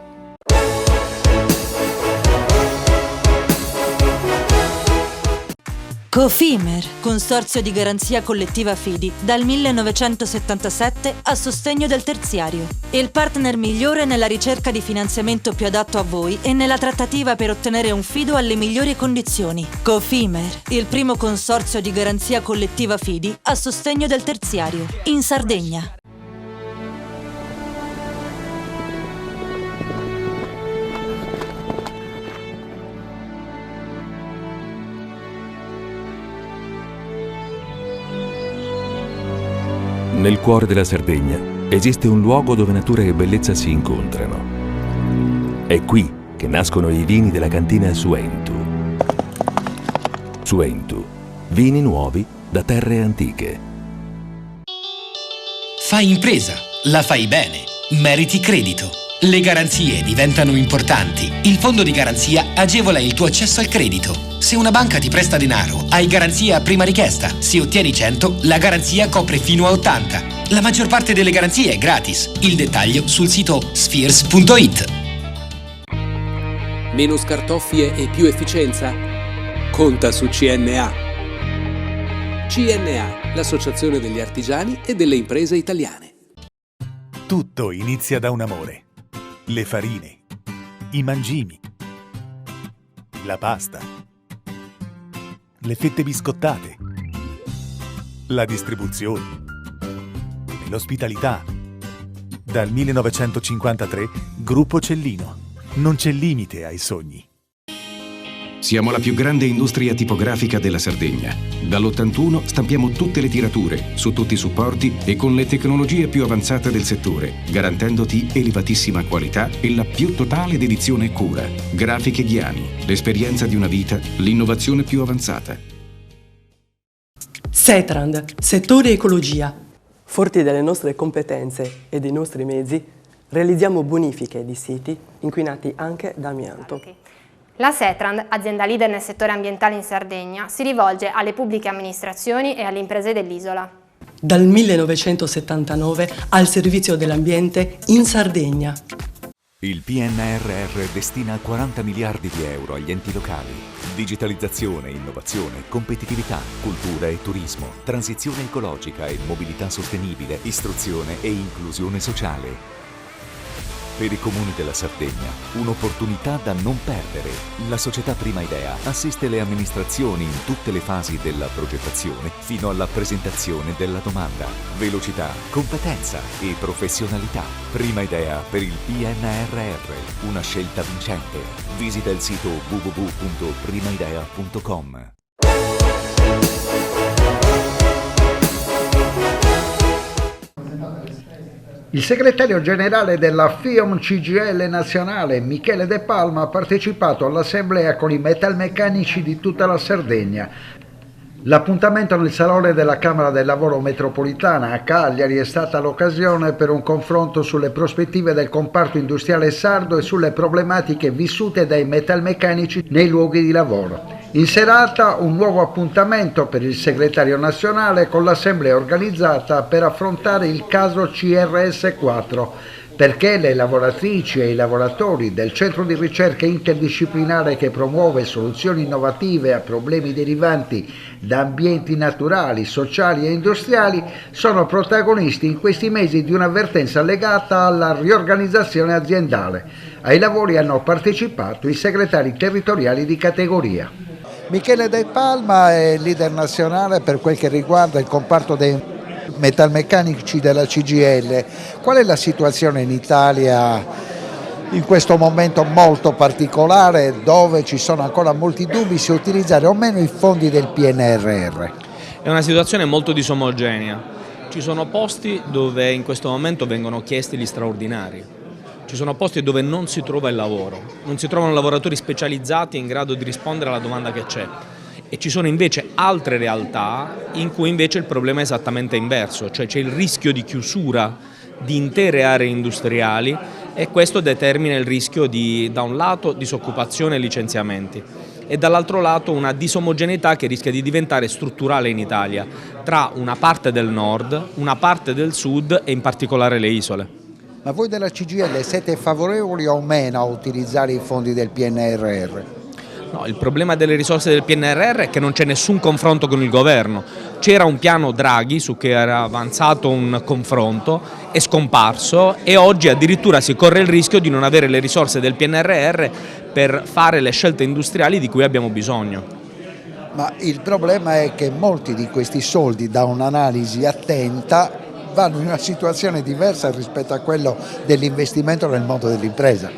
Cofimer, consorzio di garanzia collettiva Fidi, dal 1977 a sostegno del terziario. Il partner migliore nella ricerca di finanziamento più adatto a voi e nella trattativa per ottenere un fido alle migliori condizioni. Cofimer, il primo consorzio di garanzia collettiva Fidi a sostegno del terziario, in Sardegna. Nel cuore della Sardegna esiste un luogo dove natura e bellezza si incontrano. È qui che nascono i vini della cantina Suentu. Suentu, vini nuovi da terre antiche. Fai impresa, la fai bene, meriti credito. Le garanzie diventano importanti. Il fondo di garanzia agevola il tuo accesso al credito. Se una banca ti presta denaro, hai garanzia a prima richiesta. Se ottieni 100, la garanzia copre fino a 80. La maggior parte delle garanzie è gratis. Il dettaglio sul sito spheres.it. Meno scartoffie e più efficienza? Conta su CNA. CNA, l'associazione degli artigiani e delle imprese italiane. Tutto inizia da un amore. Le farine, i mangimi, la pasta, le fette biscottate, la distribuzione e l'ospitalità. Dal 1953, Gruppo Cellino. Non c'è limite ai sogni. Siamo la più grande industria tipografica della Sardegna. Dall'81 stampiamo tutte le tirature, su tutti i supporti e con le tecnologie più avanzate del settore, garantendoti elevatissima qualità e la più totale dedizione e cura. Grafiche Ghiani, l'esperienza di una vita, l'innovazione più avanzata. Setrand, settore ecologia. Forti delle nostre competenze e dei nostri mezzi, realizziamo bonifiche di siti inquinati anche da amianto. La Setrand, azienda leader nel settore ambientale in Sardegna, si rivolge alle pubbliche amministrazioni e alle imprese dell'isola. Dal 1979 al servizio dell'ambiente in Sardegna. Il PNRR destina 40 miliardi di euro agli enti locali. Digitalizzazione, innovazione, competitività, cultura e turismo, transizione ecologica e mobilità sostenibile, istruzione e inclusione sociale. Per i comuni della Sardegna, un'opportunità da non perdere. La società Prima Idea assiste le amministrazioni in tutte le fasi della progettazione fino alla presentazione della domanda. Velocità, competenza e professionalità. Prima Idea per il PNRR, una scelta vincente. Visita il sito www.primaidea.com. Il segretario generale della FIOM CGIL nazionale, Michele De Palma, ha partecipato all'assemblea con i metalmeccanici di tutta la Sardegna. L'appuntamento nel Salone della Camera del Lavoro Metropolitana a Cagliari è stata l'occasione per un confronto sulle prospettive del comparto industriale sardo e sulle problematiche vissute dai metalmeccanici nei luoghi di lavoro. In serata un nuovo appuntamento per il segretario nazionale con l'assemblea organizzata per affrontare il caso CRS4, perché le lavoratrici e i lavoratori del centro di ricerca interdisciplinare che promuove soluzioni innovative a problemi derivanti da ambienti naturali, sociali e industriali sono protagonisti in questi mesi di un'avvertenza legata alla riorganizzazione aziendale. Ai lavori hanno partecipato i segretari territoriali di categoria. Michele De Palma è leader nazionale per quel che riguarda il comparto dei metalmeccanici della CGIL. Qual è la situazione in Italia in questo momento molto particolare, dove ci sono ancora molti dubbi se utilizzare o meno i fondi del PNRR? È una situazione molto disomogenea. Ci sono posti dove in questo momento vengono chiesti gli straordinari. Ci sono posti dove non si trova il lavoro, non si trovano lavoratori specializzati in grado di rispondere alla domanda che c'è. E ci sono invece altre realtà in cui invece il problema è esattamente inverso, cioè c'è il rischio di chiusura di intere aree industriali e questo determina il rischio di, da un lato, disoccupazione e licenziamenti e dall'altro lato una disomogeneità che rischia di diventare strutturale in Italia tra una parte del nord, una parte del sud e in particolare le isole. Ma voi della CGIL siete favorevoli o meno a utilizzare i fondi del PNRR? No, il problema delle risorse del PNRR è che non c'è nessun confronto con il governo. C'era un piano Draghi su cui era avanzato un confronto, è scomparso e oggi addirittura si corre il rischio di non avere le risorse del PNRR per fare le scelte industriali di cui abbiamo bisogno. Ma il problema è che molti di questi soldi, da un'analisi attenta, vanno in una situazione diversa rispetto a quello dell'investimento nel mondo dell'impresa.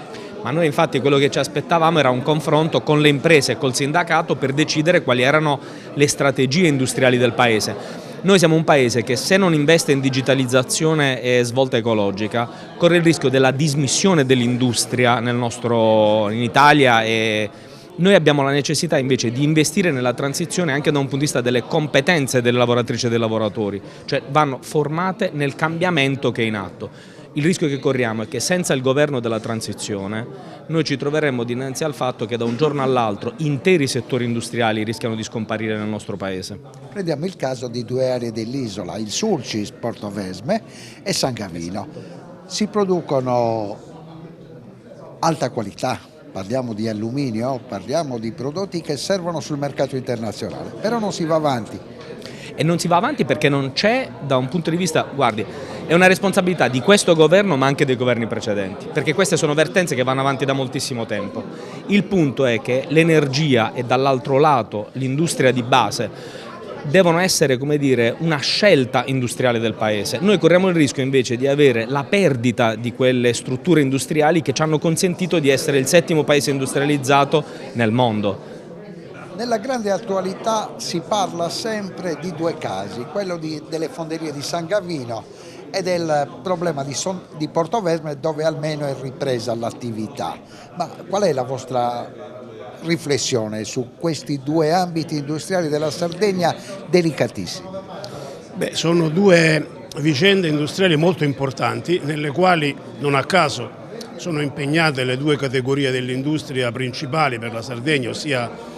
Ma noi infatti quello che ci aspettavamo era un confronto con le imprese e col sindacato per decidere quali erano le strategie industriali del Paese. Noi siamo un Paese che se non investe in digitalizzazione e svolta ecologica corre il rischio della dismissione dell'industria in Italia e noi abbiamo la necessità invece di investire nella transizione anche da un punto di vista delle competenze delle lavoratrici e dei lavoratori, cioè vanno formate nel cambiamento che è in atto. Il rischio che corriamo è che senza il governo della transizione noi ci troveremmo dinanzi al fatto che da un giorno all'altro interi settori industriali rischiano di scomparire nel nostro Paese. Prendiamo il caso di due aree dell'isola, il Sulcis, Portovesme e San Gavino. Si producono alta qualità. Parliamo di alluminio, parliamo di prodotti che servono sul mercato internazionale, però non si va avanti. E non si va avanti perché non c'è, da un punto di vista, guardi, è una responsabilità di questo governo ma anche dei governi precedenti, perché queste sono vertenze che vanno avanti da moltissimo tempo. Il punto è che l'energia e dall'altro lato l'industria di base devono essere, come dire, una scelta industriale del Paese. Noi corriamo il rischio invece di avere la perdita di quelle strutture industriali che ci hanno consentito di essere il 7° paese industrializzato nel mondo. Nella grande attualità si parla sempre di due casi, quello delle fonderie di San Gavino e del problema di Portovesme, dove almeno è ripresa l'attività. Ma qual è la vostra riflessione su questi due ambiti industriali della Sardegna delicatissimi? Sono due vicende industriali molto importanti nelle quali non a caso sono impegnate le due categorie dell'industria principali per la Sardegna, ossia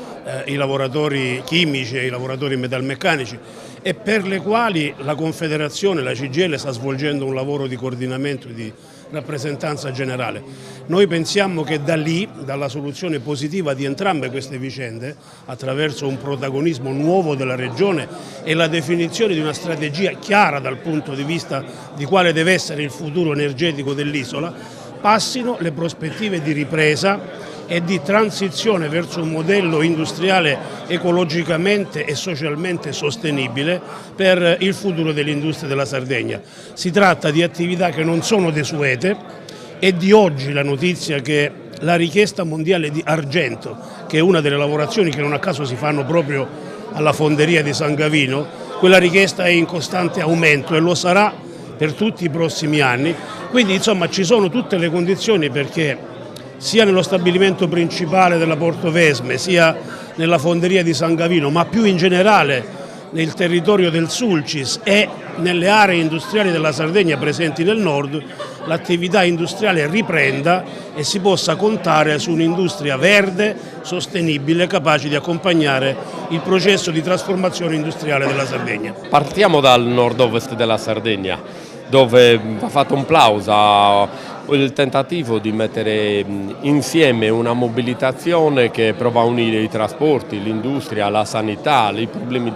i lavoratori chimici e i lavoratori metalmeccanici, e per le quali la Confederazione, la CGIL, sta svolgendo un lavoro di coordinamento e di rappresentanza generale. Noi pensiamo che da lì, dalla soluzione positiva di entrambe queste vicende, attraverso un protagonismo nuovo della Regione e la definizione di una strategia chiara dal punto di vista di quale deve essere il futuro energetico dell'isola, passino le prospettive di ripresa e di transizione verso un modello industriale ecologicamente e socialmente sostenibile per il futuro dell'industria della Sardegna. Si tratta di attività che non sono desuete. È di oggi la notizia che la richiesta mondiale di argento, che è una delle lavorazioni che non a caso si fanno proprio alla fonderia di San Gavino, quella richiesta è in costante aumento e lo sarà per tutti i prossimi anni. Quindi insomma ci sono tutte le condizioni perché sia nello stabilimento principale della Portovesme, sia nella fonderia di San Gavino, ma più in generale nel territorio del Sulcis e nelle aree industriali della Sardegna presenti nel nord, l'attività industriale riprenda e si possa contare su un'industria verde, sostenibile, capace di accompagnare il processo di trasformazione industriale della Sardegna. Partiamo dal nord-ovest della Sardegna, dove va fatto un plauso il tentativo di mettere insieme una mobilitazione che prova a unire i trasporti, l'industria, la sanità, i problemi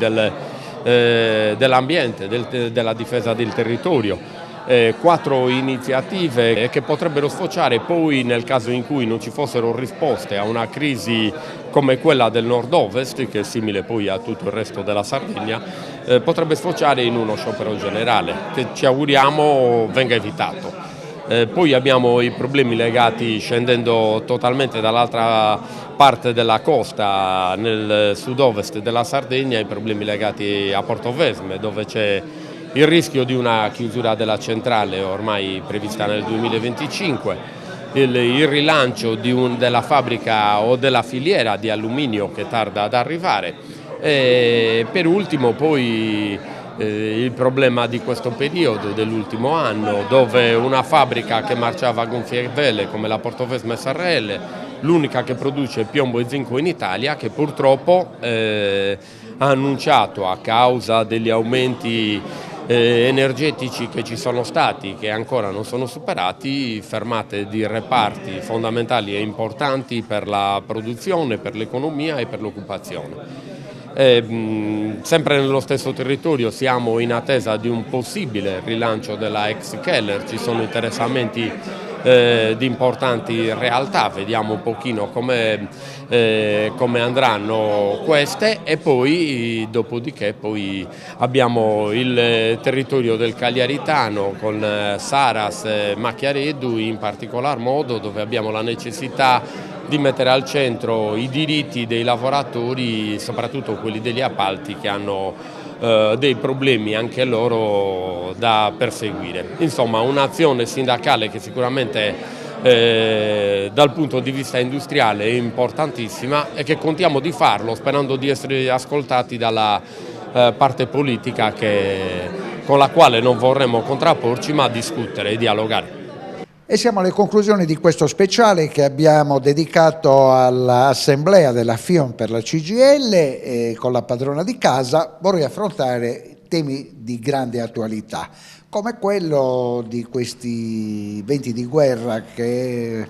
dell'ambiente, della difesa del territorio. 4 iniziative che potrebbero sfociare poi, nel caso in cui non ci fossero risposte a una crisi come quella del nord-ovest, che è simile poi a tutto il resto della Sardegna, potrebbe sfociare in uno sciopero generale che ci auguriamo venga evitato. Poi abbiamo i problemi legati, scendendo totalmente dall'altra parte della costa, nel sud-ovest della Sardegna, i problemi legati a Portovesme, dove c'è il rischio di una chiusura della centrale ormai prevista nel 2025, il rilancio della fabbrica o della filiera di alluminio che tarda ad arrivare e per ultimo poi il problema di questo periodo, dell'ultimo anno, dove una fabbrica che marciava a gonfie vele come la Portovesme SRL, l'unica che produce piombo e zinco in Italia, che purtroppo ha annunciato, a causa degli aumenti energetici che ci sono stati, che ancora non sono superati, fermate di reparti fondamentali e importanti per la produzione, per l'economia e per l'occupazione. Sempre nello stesso territorio siamo in attesa di un possibile rilancio della ex Keller, ci sono interessamenti di importanti realtà, vediamo un pochino come andranno queste e poi dopodiché poi abbiamo il territorio del Cagliaritano con Saras e Macchiareddu in particolar modo, dove abbiamo la necessità di mettere al centro i diritti dei lavoratori, soprattutto quelli degli appalti che hanno dei problemi anche loro da perseguire. Insomma, un'azione sindacale che sicuramente dal punto di vista industriale è importantissima e che contiamo di farlo sperando di essere ascoltati dalla parte politica con la quale non vorremmo contrapporci ma discutere e dialogare. E siamo alle conclusioni di questo speciale che abbiamo dedicato all'assemblea della FIOM per la CGIL e con la padrona di casa vorrei affrontare temi di grande attualità, come quello di questi venti di guerra che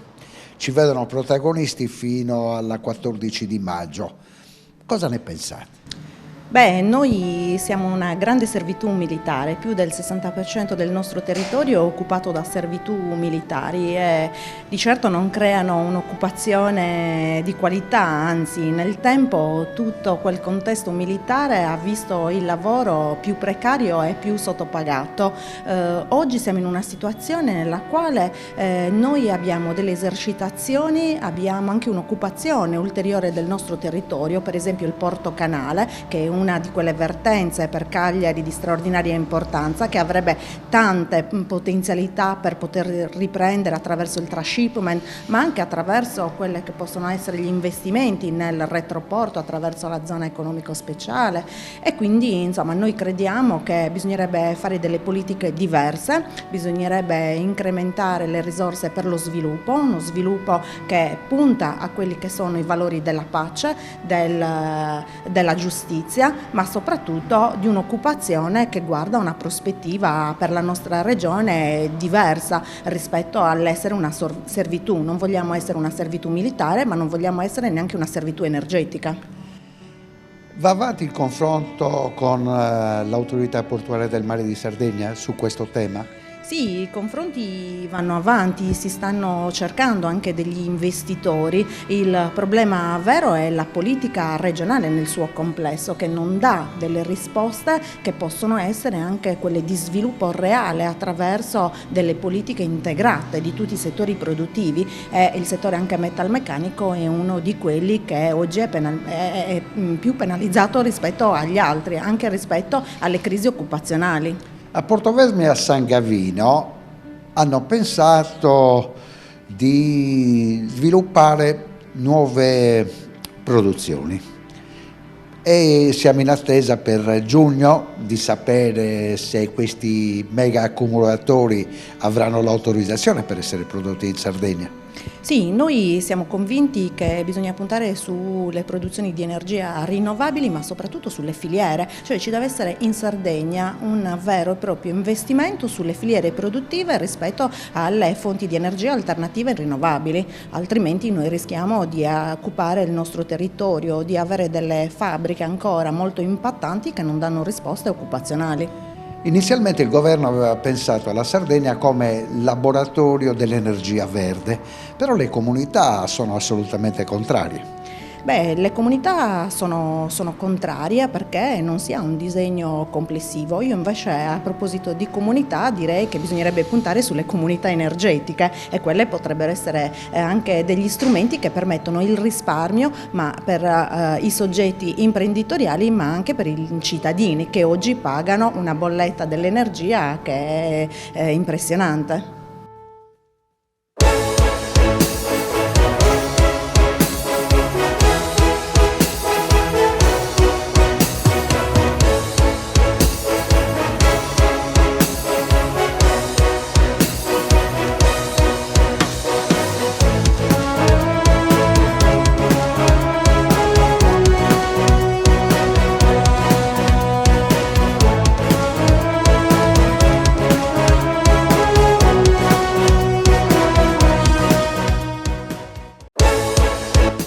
ci vedono protagonisti fino alla 14 di maggio. Cosa ne pensate? Beh, noi siamo una grande servitù militare, più del 60% del nostro territorio è occupato da servitù militari e di certo non creano un'occupazione di qualità, anzi nel tempo tutto quel contesto militare ha visto il lavoro più precario e più sottopagato. Oggi siamo in una situazione nella quale noi abbiamo delle esercitazioni, abbiamo anche un'occupazione ulteriore del nostro territorio, per esempio il Porto Canale, che è una di quelle vertenze per Cagliari di straordinaria importanza, che avrebbe tante potenzialità per poter riprendere attraverso il trashipment, ma anche attraverso quelle che possono essere gli investimenti nel retroporto, attraverso la zona economico speciale e quindi insomma noi crediamo che bisognerebbe fare delle politiche diverse, bisognerebbe incrementare le risorse per lo sviluppo, uno sviluppo che punta a quelli che sono i valori della pace, della giustizia, ma soprattutto di un'occupazione che guarda una prospettiva per la nostra regione diversa rispetto all'essere una servitù. Non vogliamo essere una servitù militare, ma non vogliamo essere neanche una servitù energetica. Va avanti il confronto con l'autorità portuale del mare di Sardegna su questo tema? Sì, i confronti vanno avanti, si stanno cercando anche degli investitori. Il problema vero è la politica regionale nel suo complesso, che non dà delle risposte che possono essere anche quelle di sviluppo reale attraverso delle politiche integrate di tutti i settori produttivi, e il settore anche metalmeccanico è uno di quelli che oggi è più penalizzato rispetto agli altri, anche rispetto alle crisi occupazionali. A Portovesme e a San Gavino hanno pensato di sviluppare nuove produzioni e siamo in attesa per giugno di sapere se questi mega accumulatori avranno l'autorizzazione per essere prodotti in Sardegna. Sì, noi siamo convinti che bisogna puntare sulle produzioni di energia rinnovabili, ma soprattutto sulle filiere, cioè ci deve essere in Sardegna un vero e proprio investimento sulle filiere produttive rispetto alle fonti di energia alternative e rinnovabili, altrimenti noi rischiamo di occupare il nostro territorio, di avere delle fabbriche ancora molto impattanti che non danno risposte occupazionali. Inizialmente il governo aveva pensato alla Sardegna come laboratorio dell'energia verde, però le comunità sono assolutamente contrarie. Beh, le comunità sono contrarie perché non si ha un disegno complessivo. Io invece, a proposito di comunità, direi che bisognerebbe puntare sulle comunità energetiche, e quelle potrebbero essere anche degli strumenti che permettono il risparmio, ma per i soggetti imprenditoriali, ma anche per i cittadini che oggi pagano una bolletta dell'energia che è impressionante.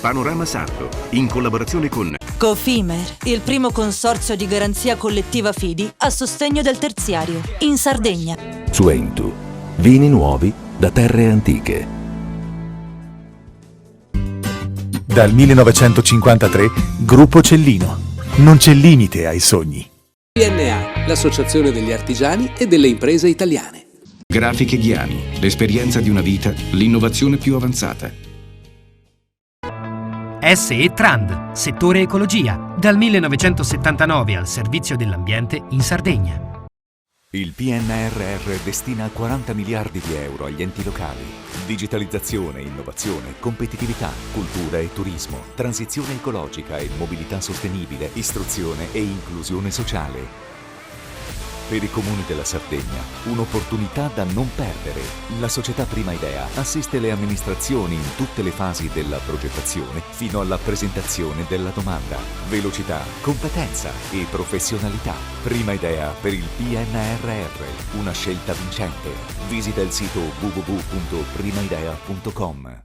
Panorama Sardo, in collaborazione con Cofimer, il primo consorzio di garanzia collettiva fidi a sostegno del terziario, in Sardegna. Suentu, vini nuovi da terre antiche. Dal 1953, Gruppo Cellino. Non c'è limite ai sogni. PNA, l'associazione degli artigiani e delle imprese italiane. Grafiche Ghiani, l'esperienza di una vita, l'innovazione più avanzata. SE Trand, settore ecologia, dal 1979 al servizio dell'ambiente in Sardegna. Il PNRR destina 40 miliardi di euro agli enti locali. Digitalizzazione, innovazione, competitività, cultura e turismo, transizione ecologica e mobilità sostenibile, istruzione e inclusione sociale. Per i comuni della Sardegna, un'opportunità da non perdere. La società Prima Idea assiste le amministrazioni in tutte le fasi della progettazione fino alla presentazione della domanda. Velocità, competenza e professionalità. Prima Idea per il PNRR, una scelta vincente. Visita il sito www.primaidea.com.